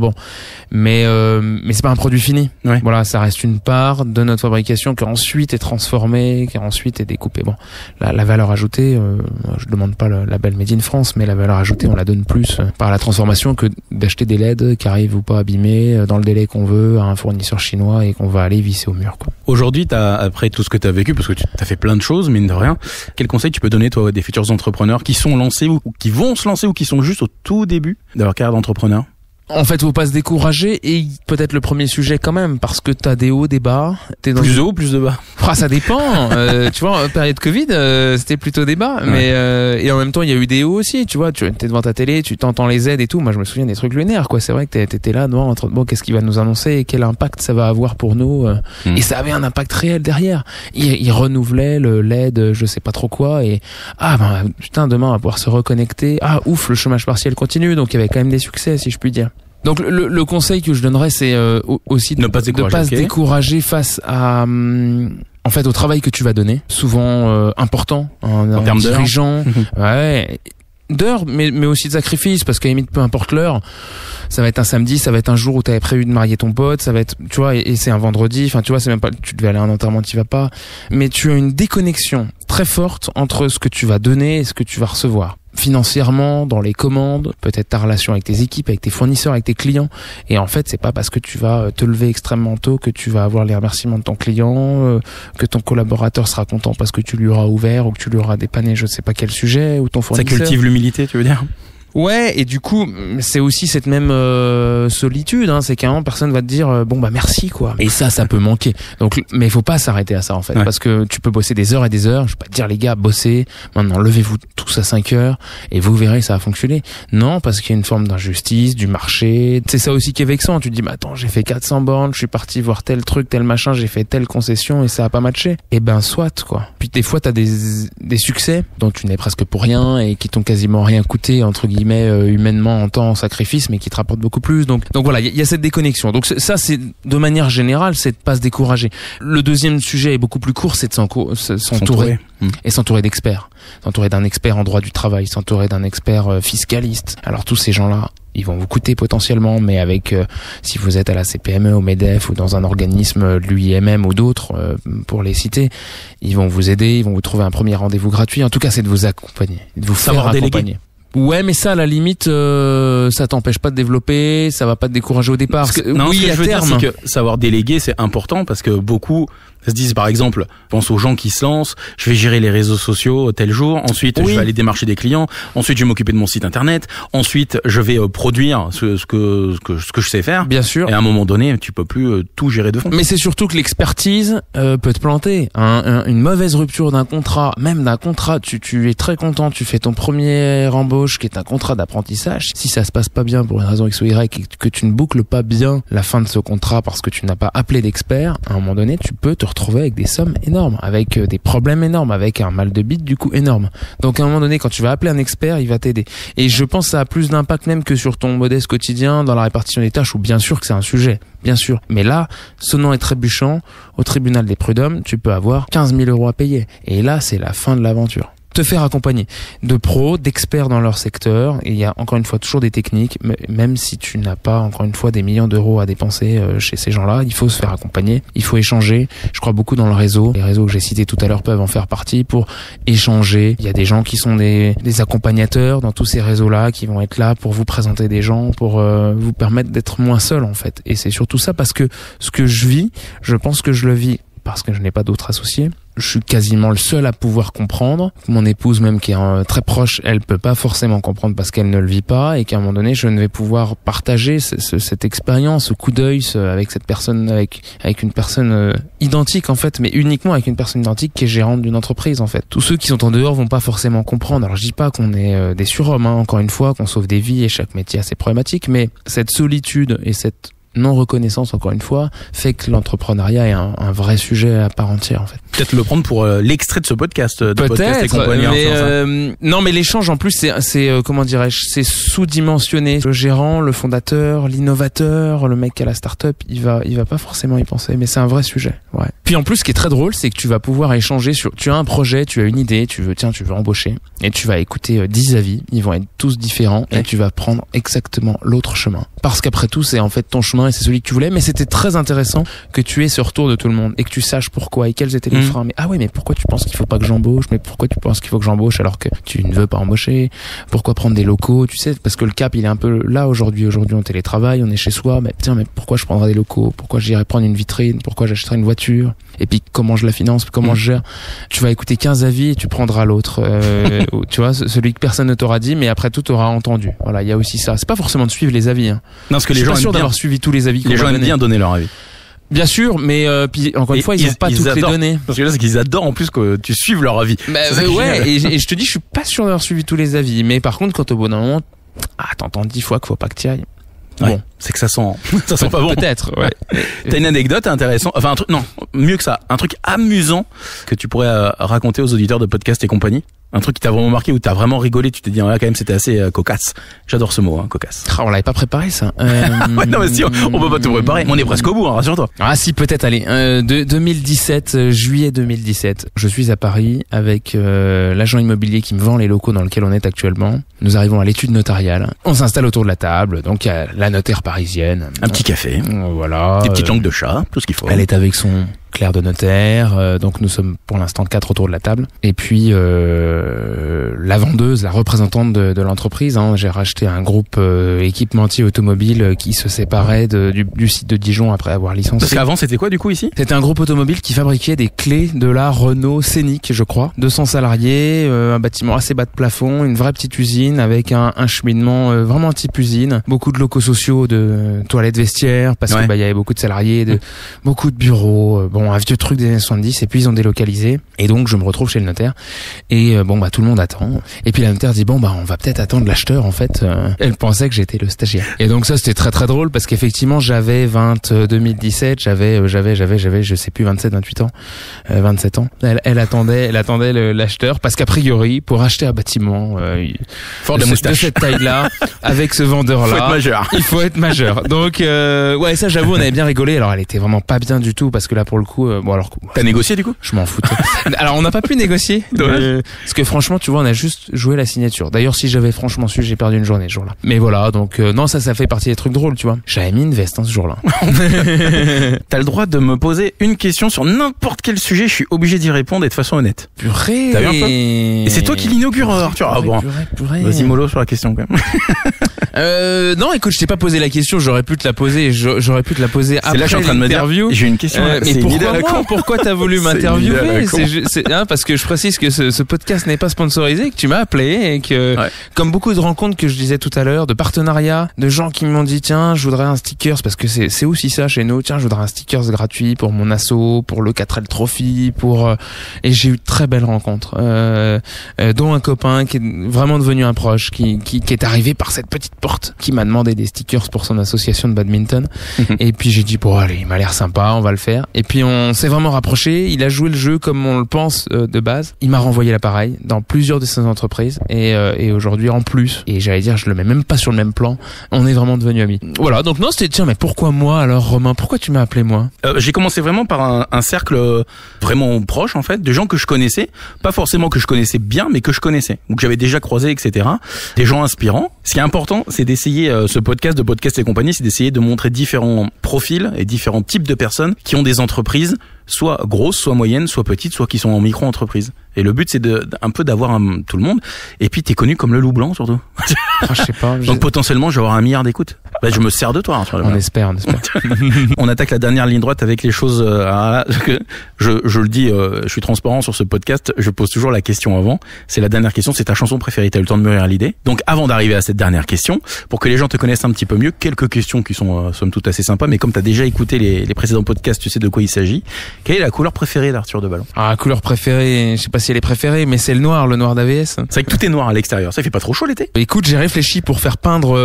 mais c'est pas un produit fini. Voilà, ça reste une part de notre fabrication qui ensuite est transformée, qui ensuite est découpée. La valeur ajoutée, je demande pas le label Made in France, mais la valeur ajoutée, on la donne plus par la transformation que d'acheter des LED qui arrivent ou pas abîmés dans le délai qu'on veut à un fournisseur chinois et qu'on va aller visser au mur, quoi.
Aujourd'hui, après tout ce que tu as vécu, parce que tu as fait plein de choses, mine de rien, quel conseil tu peux donner, toi, à des futurs entrepreneurs qui sont lancés ou qui vont se lancer ou qui sont juste au tout début de leur carrière d'entrepreneur?
En fait, faut pas se décourager, et peut-être le premier sujet quand même, parce que t'as des hauts, des bas.
Plus de hauts, plus de bas.
Ça dépend. Tu vois, en période Covid, c'était plutôt des bas, mais et en même temps, il y a eu des hauts aussi. Tu vois, tu es devant ta télé, tu t'entends les aides et tout. Moi, je me souviens des trucs lunaires, quoi. C'est vrai que t'étais là, qu'est-ce qu'il va nous annoncer et quel impact ça va avoir pour nous. Et ça avait un impact réel derrière. Il renouvelait l'aide, je sais pas trop quoi, et demain on va pouvoir se reconnecter. Le chômage partiel continue, donc il y avait quand même des succès, si je puis dire. Donc le conseil que je donnerais, c'est aussi de ne pas se décourager face à en fait au travail que tu vas donner, souvent important en termes dirigeant, d'heures, mais aussi de sacrifices, parce qu'à la limite, peu importe l'heure, ça va être un samedi, ça va être un jour où tu avais prévu de marier ton pote, ça va être, tu vois, et c'est un vendredi, enfin tu vois, c'est même pas, tu devais aller à un enterrement, tu vas pas, mais tu as une déconnexion très forte entre ce que tu vas donner et ce que tu vas recevoir. financièrement, dans les commandes, peut-être ta relation avec tes équipes, avec tes fournisseurs, avec tes clients. Et en fait, c'est pas parce que tu vas te lever extrêmement tôt que tu vas avoir les remerciements de ton client, que ton collaborateur sera content parce que tu lui auras ouvert ou que tu lui auras dépanné je sais pas quel sujet, ou ton fournisseur.
Ça cultive l'humilité, tu veux dire?
Ouais, et du coup, c'est aussi cette même solitude, hein, c'est qu'à un moment personne va te dire bon bah merci quoi. Et ça peut manquer. Donc mais il faut pas s'arrêter à ça en fait, parce que tu peux bosser des heures et des heures, je vais pas te dire les gars, bossez, maintenant levez-vous tous à 5 heures et vous verrez ça va fonctionner. Non, parce qu'il y a une forme d'injustice du marché. C'est ça aussi qui est vexant, tu te dis mais attends, j'ai fait 400 bornes, je suis parti voir tel truc, tel machin, j'ai fait telle concession et ça a pas matché. Et ben soit quoi. Puis des fois t'as des succès dont tu n'es presque pour rien et qui t'ont quasiment rien coûté entre guillemets humainement en temps, en sacrifice, mais qui te rapporte beaucoup plus. Donc voilà, il y a cette déconnexion. Donc ça, c'est de manière générale, c'est de pas se décourager. Le deuxième sujet est beaucoup plus court, c'est de s'entourer et s'entourer d'experts, s'entourer d'un expert en droit du travail, s'entourer d'un expert fiscaliste. Alors tous ces gens-là, ils vont vous coûter potentiellement, mais avec si vous êtes à la CPME, au MEDEF ou dans un organisme, l'UIMM ou d'autres, pour les citer, ils vont vous aider, ils vont vous trouver un premier rendez-vous gratuit. En tout cas, c'est de vous accompagner, de vous faire accompagner. Ouais, mais ça, à la limite, ça t'empêche pas de développer, ça va pas te décourager au départ.
Non, oui, ce que je veux dire, c'est que savoir déléguer, c'est important parce que beaucoup se disent, par exemple, pense aux gens qui se lancent, je vais gérer les réseaux sociaux tel jour, ensuite je vais aller démarcher des clients, ensuite je vais m'occuper de mon site internet, ensuite je vais produire ce que je sais faire. Bien sûr. Et à un moment donné, tu peux plus tout gérer de fond.
Mais c'est surtout que l'expertise peut te planter. Une mauvaise rupture d'un contrat, même d'un contrat, tu es très content, tu fais ton premier embauche qui est un contrat d'apprentissage. Si ça se passe pas bien pour une raison X ou Y et que tu ne boucles pas bien la fin de ce contrat parce que tu n'as pas appelé d'expert, à un moment donné, tu peux te retrouver avec des sommes énormes, avec des problèmes énormes, avec un mal de bite du coup énorme. Donc à un moment donné, quand tu vas appeler un expert, il va t'aider. Et je pense que ça a plus d'impact même que sur ton modeste quotidien, dans la répartition des tâches, où bien sûr que c'est un sujet, bien sûr. Mais là, sonnant et trébuchant, au tribunal des prud'hommes, tu peux avoir 15 000 € à payer. Et là, c'est la fin de l'aventure. Te faire accompagner de pros, d'experts dans leur secteur. Et il y a encore une fois toujours des techniques, même si tu n'as pas encore une fois des millions d'euros à dépenser chez ces gens-là, il faut se faire accompagner, il faut échanger. Je crois beaucoup dans le réseau. Les réseaux que j'ai cités tout à l'heure peuvent en faire partie pour échanger. Il y a des gens qui sont des accompagnateurs dans tous ces réseaux-là, qui vont être là pour vous présenter des gens, pour vous permettre d'être moins seul en fait. Et c'est surtout ça, parce que ce que je vis, je pense que je le vis parce que je n'ai pas d'autres associés. Je suis quasiment le seul à pouvoir comprendre. Mon épouse même, qui est très proche, elle peut pas forcément comprendre parce qu'elle ne le vit pas, et qu'à un moment donné, je ne vais pouvoir partager cette expérience, ce coup d'œil avec cette personne, avec une personne identique en fait, mais uniquement avec une personne identique qui est gérante d'une entreprise en fait. Tous ceux qui sont en dehors vont pas forcément comprendre. Alors je dis pas qu'on est des surhommes, hein, encore une fois, qu'on sauve des vies et chaque métier a ses problématiques, mais cette solitude et cette non-reconnaissance, encore une fois, fait que l'entrepreneuriat est un vrai sujet à part entière, en fait.
Peut-être le prendre pour l'extrait de ce podcast, de Podcast et compagnie.
Mais non, mais l'échange, en plus, c'est comment dirais-je, c'est sous-dimensionné. Le gérant, le fondateur, l'innovateur, le mec qui a la start-up, il va pas forcément y penser, mais c'est un vrai sujet, ouais. Puis en plus, ce qui est très drôle, c'est que tu vas pouvoir échanger tu as un projet, tu as une idée, tu veux embaucher, et tu vas écouter 10 avis, ils vont être tous différents, et tu vas prendre exactement l'autre chemin. Parce qu'après tout, c'est en fait ton chemin et c'est celui que tu voulais, mais c'était très intéressant que tu aies ce retour de tout le monde et que tu saches pourquoi et quels étaient les freins. Mais ah ouais, mais pourquoi tu penses qu'il faut pas que j'embauche? Mais pourquoi tu penses qu'il faut que j'embauche alors que tu ne veux pas embaucher? Pourquoi prendre des locaux? Tu sais, parce que le cap, il est un peu là aujourd'hui. Aujourd'hui, on télétravaille, on est chez soi. Mais tiens, mais pourquoi je prendrais des locaux? Pourquoi j'irais prendre une vitrine? Pourquoi j'achèterais une voiture? Et puis, comment je la finance? Comment je gère? Tu vas écouter 15 avis et tu prendras l'autre. Tu vois, celui que personne ne t'aura dit, mais après tout, t'auras entendu. Voilà, il y a aussi ça. C'est pas forcément de suivre les avis, hein.
Non, parce que les gens
sûr d'avoir suivi tous les avis.
Les gens aiment bien donner leur avis.
Bien sûr, mais puis encore une fois, ils n'ont pas toutes les données.
Parce que là, c'est qu'ils adorent en plus que tu suives leur avis.
Bah, ouais, et je te dis, je suis pas sûr d'avoir suivi tous les avis. Mais par contre, quand au bout d'un moment, t'entends 10 fois qu'il faut pas que tu y ailles.
Ouais, bon, c'est que ça sent pas bon.
Peut-être, ouais.
T'as une anecdote intéressante, enfin un truc, non, mieux que ça, un truc amusant que tu pourrais raconter aux auditeurs de Podcast et compagnie. Un truc qui t'a vraiment marqué, où t'as vraiment rigolé, tu t'es dit, ouais, quand même, c'était assez cocasse. J'adore ce mot, hein, cocasse.
On l'avait pas préparé, ça.
Ouais, non, mais si, on peut pas tout préparer. On est presque au bout, hein, rassure-toi.
Ah, si, peut-être, allez. 2017, juillet 2017. Je suis à Paris avec l'agent immobilier qui me vend les locaux dans lesquels on est actuellement. Nous arrivons à l'étude notariale. On s'installe autour de la table, donc il y a la notaire parisienne.
Un petit café.
Voilà.
Des petites langues de chat, tout ce qu'il faut.
Elle est avec son clerc de notaire. Donc nous sommes pour l'instant 4 autour de la table. Et puis la vendeuse, la représentante de l'entreprise. J'ai racheté un groupe équipementier automobile qui se séparait du site de Dijon après avoir licencié.
Parce qu'avant c'était quoi du coup ici?
C'était un groupe automobile qui fabriquait des clés de la Renault Scénic, je crois. 200 salariés, un bâtiment assez bas de plafond, une vraie petite usine avec un cheminement vraiment type usine. Beaucoup de locaux sociaux, de toilettes vestiaires, parce que il y avait beaucoup de salariés, beaucoup de bureaux. Un vieux truc des années 70. Et puis ils ont délocalisé. Et donc je me retrouve chez le notaire. Et tout le monde attend. Et puis la notaire dit on va peut-être attendre l'acheteur en fait. Elle pensait que j'étais le stagiaire. Et donc ça c'était très très drôle parce qu'effectivement j'avais 2017, j'avais je sais plus 27, 28 ans, 27 ans. Elle attendait l'acheteur parce qu'a priori pour acheter un bâtiment
fort de
cette taille-là avec ce vendeur-là, il faut être majeur. Donc ça j'avoue on avait bien rigolé. Alors elle était vraiment pas bien du tout parce que là pour le coup
t'as négocié du coup?
Je m'en foutais. Alors on n'a pas pu négocier parce que franchement tu vois on a juste joué la signature. D'ailleurs si j'avais franchement su j'ai perdu une journée ce jour-là. Mais voilà donc non ça fait partie des trucs drôles tu vois. J'avais mis une veste ce jour-là.
T'as le droit de me poser une question sur n'importe quel sujet, je suis obligé d'y répondre et de façon honnête.
Purée.
T'as vu un peu? Et c'est toi qui l'inaugure Arthur.
Purée.
Vas-y mollo sur la question quand même.
Non, écoute, je t'ai pas posé la question, j'aurais pu te la poser, j'aurais pu te la poser après
là, je suis en train de me dire, j'ai une question.
Mais pourquoi t'as voulu m'interviewer? Parce que je précise que ce podcast n'est pas sponsorisé, que tu m'as appelé et que, comme beaucoup de rencontres que je disais tout à l'heure, de partenariats, de gens qui m'ont dit, tiens, je voudrais un stickers, parce que c'est aussi ça chez nous, tiens, je voudrais un stickers gratuit pour mon asso, pour le 4L Trophy, et j'ai eu de très belles rencontres, dont un copain qui est vraiment devenu un proche, qui est arrivé par cette petite porte, qui m'a demandé des stickers pour son association de badminton. Et puis j'ai dit allez, il m'a l'air sympa, on va le faire. Et puis on s'est vraiment rapproché. Il a joué le jeu comme on le pense de base. Il m'a renvoyé l'appareil dans plusieurs de ses entreprises et aujourd'hui en plus. Et j'allais dire, je le mets même pas sur le même plan. On est vraiment devenus amis. Voilà. Donc non, c'était tiens, mais pourquoi moi alors, Romain? Pourquoi tu m'as appelé moi?
J'ai commencé vraiment par un cercle vraiment proche en fait, de gens que je connaissais, pas forcément que je connaissais bien, mais que je connaissais, ou que j'avais déjà croisé, etc. Des gens inspirants. Ce qui est important, c'est d'essayer ce podcast de Podcast et compagnie, c'est d'essayer de montrer différents profils et différents types de personnes qui ont des entreprises, soit grosses, soit moyennes, soit petites, soit qui sont en micro-entreprise. Et le but, c'est un peu d'avoir tout le monde. Et puis, t'es connu comme le loup blanc, surtout.
Je sais pas.
Donc, potentiellement, je vais avoir 1 milliard d'écoutes. Je me sers de toi. Hein,
on espère.
On attaque la dernière ligne droite avec les choses. Je le dis, je suis transparent sur ce podcast. Je pose toujours la question avant. C'est la dernière question. C'est ta chanson préférée. T'as eu le temps de mûrir l'idée. Donc, avant d'arriver à cette dernière question, pour que les gens te connaissent un petit peu mieux, quelques questions qui sont somme toute assez sympas. Mais comme t'as déjà écouté les précédents podcasts, tu sais de quoi il s'agit. Quelle est la couleur préférée d'Arthur de Ballon?
Couleur préférée, je sais pas si elle est préférée, mais c'est le noir d'AVS.
C'est vrai que tout est noir à l'extérieur. Ça fait pas trop chaud l'été?
Écoute, j'ai réfléchi pour faire peindre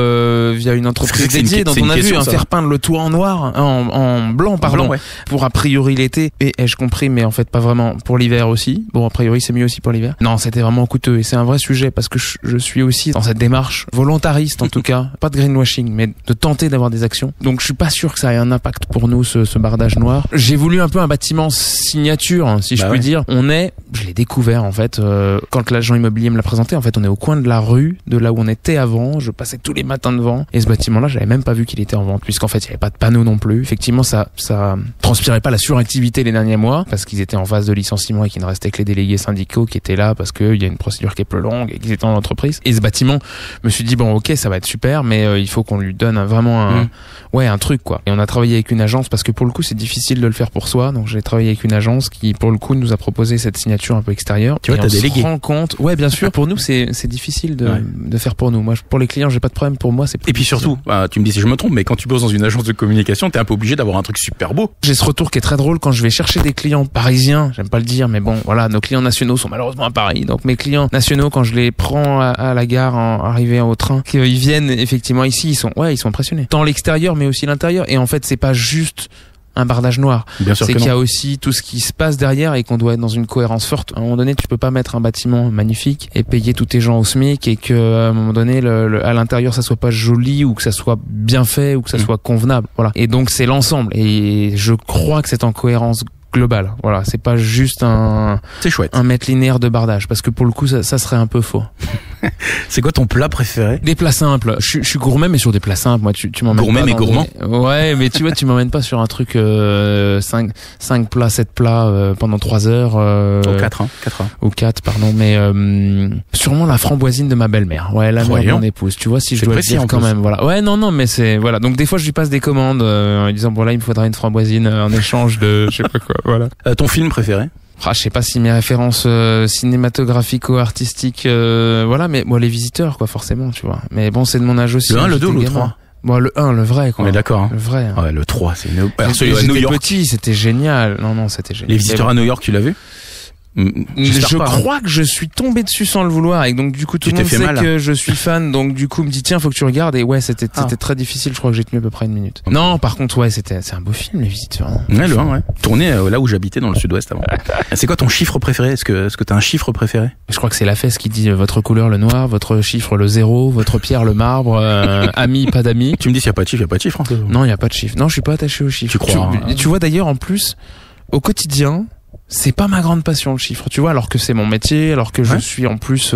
via une entreprise dédiée dont on a vu faire peindre le toit en noir, en blanc, pardon, pour a priori l'été. Et ai-je compris, mais en fait pas vraiment pour l'hiver aussi. Bon, a priori c'est mieux aussi pour l'hiver. Non, c'était vraiment coûteux et c'est un vrai sujet parce que je suis aussi dans cette démarche volontariste en tout cas, pas de greenwashing, mais de tenter d'avoir des actions. Donc je suis pas sûr que ça ait un impact pour nous ce bardage noir. J'ai voulu un peu un bâtiment signature, hein, si je puis dire. Je l'ai découvert en fait quand l'agent immobilier me l'a présenté. En fait, on est au coin de la rue, de là où on était avant. Je passais tous les matins devant et ce bâtiment-là, j'avais même pas vu qu'il était en vente puisqu'en fait, il y avait pas de panneau non plus. Effectivement, ça transpirait pas la suractivité les derniers mois parce qu'ils étaient en phase de licenciement et qu'il ne restait que les délégués syndicaux qui étaient là parce qu'il y a une procédure qui est plus longue et qu'ils étaient dans l'entreprise. Et ce bâtiment, je me suis dit ok, ça va être super, mais il faut qu'on lui donne vraiment un truc quoi. Et on a travaillé avec une agence parce que pour le coup, c'est difficile de le faire pour soi. Donc j'ai travaillé avec une agence qui pour le coup nous a proposé cette signature un peu extérieure.
Tu vois, t'as délégué.
On se rend compte. Ouais, bien sûr. Pour nous, c'est difficile de faire pour nous. Moi, pour les clients, j'ai pas de problème. Pour moi, c'est plus.
Et puis surtout, tu me dis si je me trompe, mais quand tu bosses dans une agence de communication, t'es un peu obligé d'avoir un truc super beau.
J'ai ce retour qui est très drôle quand je vais chercher des clients parisiens. J'aime pas le dire, mais bon, voilà, nos clients nationaux sont malheureusement à Paris. Donc mes clients nationaux, quand je les prends à la gare, arrivés au train, qu'ils viennent effectivement ici, ils sont impressionnés. Tant l'extérieur, mais aussi l'intérieur. Et en fait, c'est pas juste un bardage noir. C'est qu'il y a aussi tout ce qui se passe derrière et qu'on doit être dans une cohérence forte. À un moment donné, tu peux pas mettre un bâtiment magnifique et payer tous tes gens au SMIC et que à un moment donné, à l'intérieur, ça soit pas joli ou que ça soit bien fait ou que ça soit convenable. Voilà. Et donc, c'est l'ensemble. Et je crois que c'est en cohérence global. Voilà, c'est pas juste
c'est chouette.
Un mètre linéaire de bardage, parce que pour le coup, ça serait un peu faux.
C'est quoi ton plat préféré?
Des plats simples. Je suis gourmet, mais sur des plats simples. Moi, tu m'emmènes
gourmet,
pas
mais gourmand.
Ouais, mais tu vois, tu m'emmènes pas sur un truc 5 plats, 7 plats pendant 3 heures.
Ou 4, hein. 4 heures.
Ou 4, pardon. Mais sûrement la framboisine de ma belle-mère. Ouais, la mère de mon épouse. Tu vois, si je dois le dire quand même. Voilà. Ouais, non, mais c'est voilà. Donc des fois, je lui passe des commandes en disant bon là, il me faudra une framboisine en échange de je sais pas quoi. Voilà.
Ton film préféré?
Je sais pas si mes références cinématographico-artistiques, voilà, mais moi, Les Visiteurs, quoi, forcément, tu vois. Mais bon, c'est de mon âge aussi.
Le 1, le 2 ou le 3?
Bon, le 1, le vrai, quoi.
On est d'accord, hein.
Le vrai. Hein.
Ouais, le 3, c'est une...
J'étais petit, c'était génial. Non, c'était génial.
Les Visiteurs à New York, tu l'as vu?
Je crois que je suis tombé dessus sans le vouloir et donc du coup tout le monde sait que je suis fan, donc du coup me dit tiens faut que tu regardes et ouais c'était très difficile, je crois que j'ai tenu à peu près 1 minute. Okay. Non par contre ouais c'est un beau film Les Visiteurs. Hein.
Ouais le 1 ouais. Tourné là où j'habitais dans le sud-ouest avant. C'est quoi ton chiffre préféré? Est-ce que t'as un chiffre préféré?
Je crois que c'est la fesse qui dit votre couleur le noir, votre chiffre le 0, votre pierre le marbre, ami pas d'amis.
Tu me dis s'il y a pas de chiffre, il y a pas de chiffre. Hein,
non il y a pas de chiffre. Non je suis pas attaché aux chiffres.
Tu crois?
Tu vois d'ailleurs en plus au quotidien. C'est pas ma grande passion le chiffre, tu vois, alors que c'est mon métier, alors que je suis en plus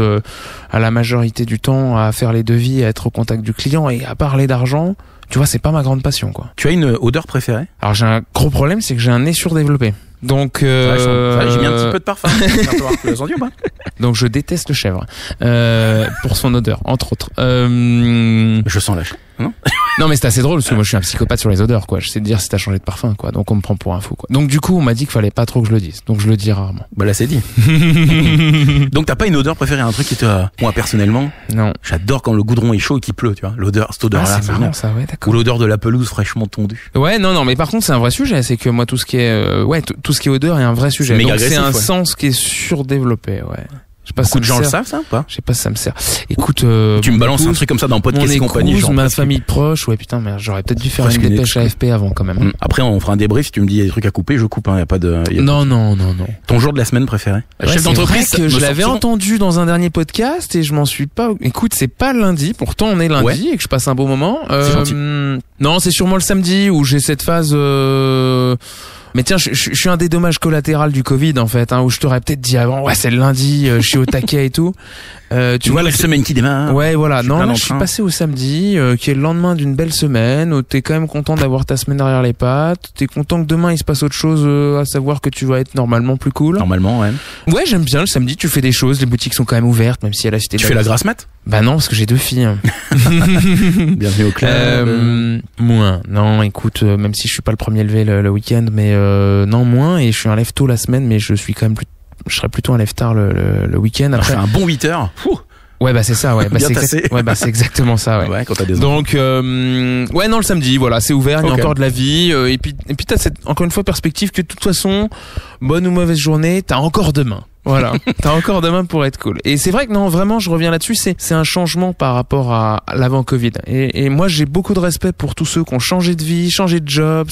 à la majorité du temps à faire les devis, à être au contact du client et à parler d'argent, tu vois, c'est pas ma grande passion quoi.
Tu as une odeur préférée?
Alors j'ai un gros problème, c'est que j'ai un nez surdéveloppé. Donc
j'ai mis un petit peu de parfum. Tu l'as senti ou pas?
Donc je déteste le chèvre pour son odeur, entre autres.
Je sens la chèvre.
Non mais c'est assez drôle parce que moi je suis un psychopathe sur les odeurs quoi. Je sais te dire si t'as changé de parfum quoi. Donc on me prend pour un fou quoi. Donc du coup on m'a dit qu'il fallait pas trop que je le dise. Donc je le dis rarement.
Bah là c'est dit. Donc t'as pas une odeur préférée, un truc qui te... Moi personnellement, non. J'adore quand le goudron est chaud et qu'il pleut, tu vois. L'odeur, cette odeur là,
c'est marrant ça, ouais d'accord.
Ou l'odeur de la pelouse fraîchement tondue.
Ouais non mais par contre c'est un vrai sujet. C'est que moi tout ce qui est tout ce qui est odeur est un vrai sujet. Donc c'est un sens qui est surdéveloppé ouais. Je sais pas
beaucoup de gens le savent ça ou pas?
Je sais pas si ça me sert. Écoute,
tu me balances un truc comme ça dans Podcast et compagnie,
genre ma famille proche, ouais putain, mais j'aurais peut-être dû faire une dépêche AFP avant quand même.
Après on fera un débrief, si tu me dis il y a des trucs à couper, je coupe hein, y a pas de
Non.
Ton jour de la semaine préféré?
Chef d'entreprise que je l'avais entendu dans un dernier podcast et je m'en suis pas écoute, c'est pas lundi, pourtant on est lundi et que je passe un beau moment. Non, c'est sûrement le samedi où j'ai cette phase mais tiens, je suis un des dommages collatéraux du Covid en fait, où je t'aurais peut-être dit avant, ouais c'est le lundi, je suis au taquet et tout.
Tu vois la semaine qui démarre.
Ouais voilà, non là je suis passé au samedi, qui est le lendemain d'une belle semaine, où t'es quand même content d'avoir ta semaine derrière les pattes, t'es content que demain il se passe autre chose, à savoir que tu vas être normalement plus cool.
Normalement ouais. Ouais
j'aime bien le samedi, tu fais des choses, les boutiques sont quand même ouvertes, même si à la cité.
Tu fais la grasse mat?
Bah non parce que j'ai 2 filles.
Bienvenue au club.
Moins. Non écoute, même si je suis pas le premier levé le week-end, mais non moins, et je suis un lève tôt la semaine, mais je serais plutôt un lève tard le week-end.
Après un bon 8 heures.
Ouais bah c'est ça ouais bah c'est exactement ça ouais.
Ouais quand t'as des
donc ouais non le samedi voilà c'est ouvert, il y a encore de la vie et puis t'as cette encore une fois perspective que de toute façon bonne ou mauvaise journée t'as encore demain. Voilà, t'as encore demain pour être cool. Et c'est vrai que non, vraiment, je reviens là-dessus, c'est un changement par rapport à l'avant Covid. Et moi, j'ai beaucoup de respect pour tous ceux qui ont changé de vie, changé de job,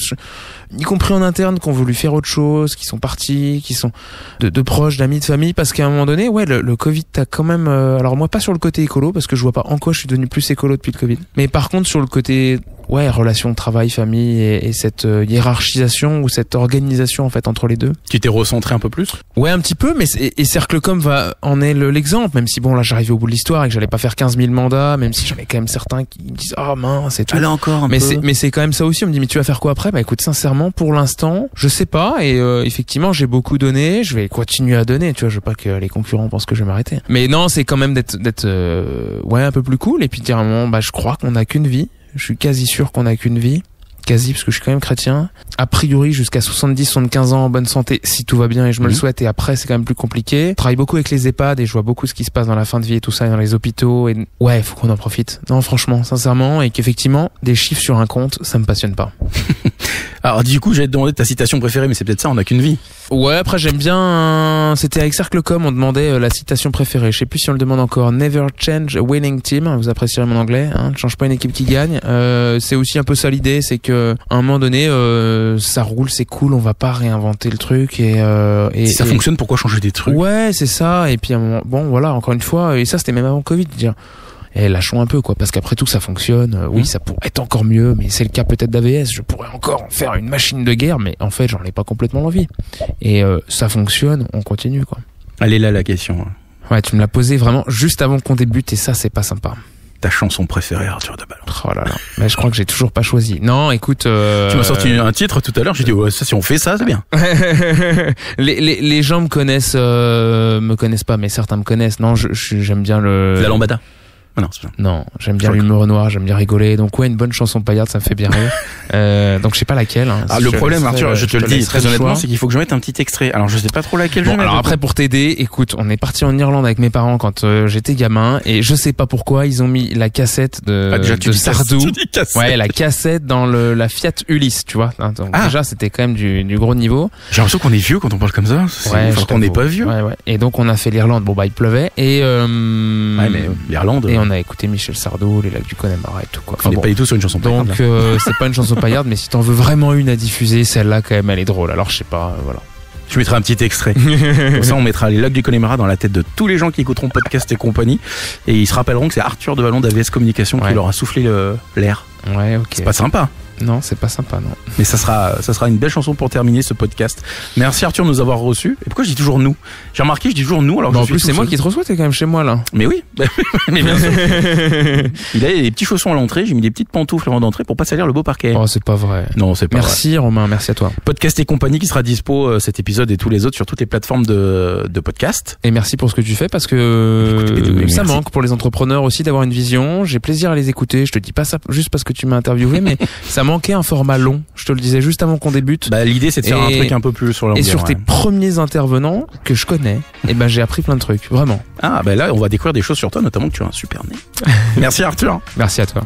y compris en interne, qui ont voulu faire autre chose, qui sont partis, qui sont de proches, d'amis, de famille, parce qu'à un moment donné, ouais, le Covid, t'as quand même, alors moi, pas sur le côté écolo, parce que je vois pas en quoi je suis devenu plus écolo depuis le Covid. Mais par contre, sur le côté, ouais, relation travail, famille et cette hiérarchisation ou cette organisation en fait entre les deux.
Tu t'es recentré un peu plus?
Ouais, un petit peu, mais et Cercle.com en est l'exemple, même si bon là j'arrivais au bout de l'histoire et que j'allais pas faire 15 000 mandats, même si j'en ai quand même certains qui me disent oh mince c'est tout.
Allez encore un peu.
Mais c'est quand même ça aussi, on me dit mais tu vas faire quoi après? Bah écoute sincèrement pour l'instant je sais pas et effectivement j'ai beaucoup donné, je vais continuer à donner, tu vois, je veux pas que les concurrents pensent que je vais m'arrêter. Mais non c'est quand même d'être ouais un peu plus cool et puis dire à un moment bah je crois qu'on a qu'une vie. Je suis quasi sûr qu'on a qu'une vie. Quasi, parce que je suis quand même chrétien. A priori, jusqu'à 70-75 ans en bonne santé, si tout va bien et je me le souhaite. Et après, c'est quand même plus compliqué. Je travaille beaucoup avec les EHPAD et je vois beaucoup ce qui se passe dans la fin de vie et tout ça, et dans les hôpitaux. Et ouais, faut qu'on en profite. Non, franchement, sincèrement. Et qu'effectivement, des chiffres sur un compte, ça me passionne pas.
Alors, du coup, j'allais te demander ta citation préférée, mais c'est peut-être ça, on a qu'une vie.
Ouais, après, j'aime bien, c'était avec Cercle.com, on demandait la citation préférée. Je sais plus si on le demande encore. Never change a winning team. Vous apprécierez mon anglais, hein. Ne change pas une équipe qui gagne. C'est aussi un peu ça l'idée, c'est que, à un moment donné, ça roule, c'est cool, on va pas réinventer le truc et si
ça fonctionne, pourquoi changer des trucs?
Ouais, c'est ça. Et puis à un moment, bon, voilà, encore une fois, et ça c'était même avant Covid, dire lâchons un peu, quoi, parce qu'après tout, ça fonctionne. Oui, ça pourrait être encore mieux, mais c'est le cas peut-être d'AVS. Je pourrais encore en faire une machine de guerre, mais en fait, j'en ai pas complètement envie. Et ça fonctionne, on continue, quoi.
Elle est là, la question.
Ouais, tu me l'as posé vraiment juste avant qu'on débute, et ça, c'est pas sympa.
Ta chanson préférée, Arthur de Ballon.
Oh là là. Mais je crois que j'ai toujours pas choisi. Non, écoute.
Tu m'as sorti un titre tout à l'heure. J'ai dit ça, si on fait ça, c'est bien.
les gens me connaissent pas, mais certains me connaissent. Non, j'aime bien
La lambada.
Non, j'aime bien l'humour noir, j'aime bien rigoler. Donc ouais, une bonne chanson paillarde, ça me fait bien rire. Donc je sais pas laquelle. Hein.
Le problème, Arthur, je te le dis très honnêtement, c'est qu'il faut que je mette un petit extrait. Alors je sais pas trop laquelle je vais mettre.
Alors après, pour t'aider, écoute, on est parti en Irlande avec mes parents quand j'étais gamin, et je sais pas pourquoi ils ont mis la cassette de Sardou. Ouais, la cassette dans la Fiat Ulysse, tu vois. Donc déjà, c'était quand même du gros niveau.
J'ai l'impression qu'on est vieux quand on parle comme ça.
Ouais,
qu'on n'est pas vieux.
Ouais. Et donc on a fait l'Irlande. Bon bah il pleuvait et.
Ouais, mais l'Irlande.
Et on a écouté Michel Sardou, les lacs du Connemara et tout, quoi.
On n'est pas du tout sur une chanson paillarde.
Donc c'est pas une chanson paillarde, mais si t'en veux vraiment une à diffuser, celle-là quand même elle est drôle. Alors je sais pas, voilà.
Je mettrai un petit extrait. Comme ça, on mettra les lacs du Connemara dans la tête de tous les gens qui écouteront Podcast et compagnie, et ils se rappelleront que c'est Arthur de Ballon d'AVS Communication qui leur a soufflé l'air.
Ouais, ok.
C'est pas sympa.
Non, c'est pas sympa, non.
Mais ça sera une belle chanson pour terminer ce podcast. Merci Arthur de nous avoir reçus. Et pourquoi je dis toujours nous? J'ai remarqué, je dis toujours nous alors que
en plus c'est moi qui te reçois, t'es quand même chez moi là.
Mais oui. Mais bien sûr. Il avait des petits chaussons à l'entrée, j'ai mis des petites pantoufles avant d'entrer pour pas salir le beau parquet.
Oh, c'est pas vrai.
Non, c'est pas vrai.
Merci Romain, merci à toi.
Podcast et compagnie qui sera dispo cet épisode et tous les autres sur toutes les plateformes de podcast.
Et merci pour ce que tu fais parce que ça manque pour les entrepreneurs aussi d'avoir une vision. J'ai plaisir à les écouter. Je te dis pas ça juste parce que tu m'as interviewé, mais ça manquait un format long. Je te le disais juste avant qu'on débute.
Bah, l'idée c'est de faire un truc un peu plus sur l'ambiance.
Et sur tes premiers intervenants que je connais, et ben j'ai appris plein de trucs, vraiment.
Ah bah là on va découvrir des choses sur toi, notamment que tu as un super nez. Merci Arthur.
Merci à toi.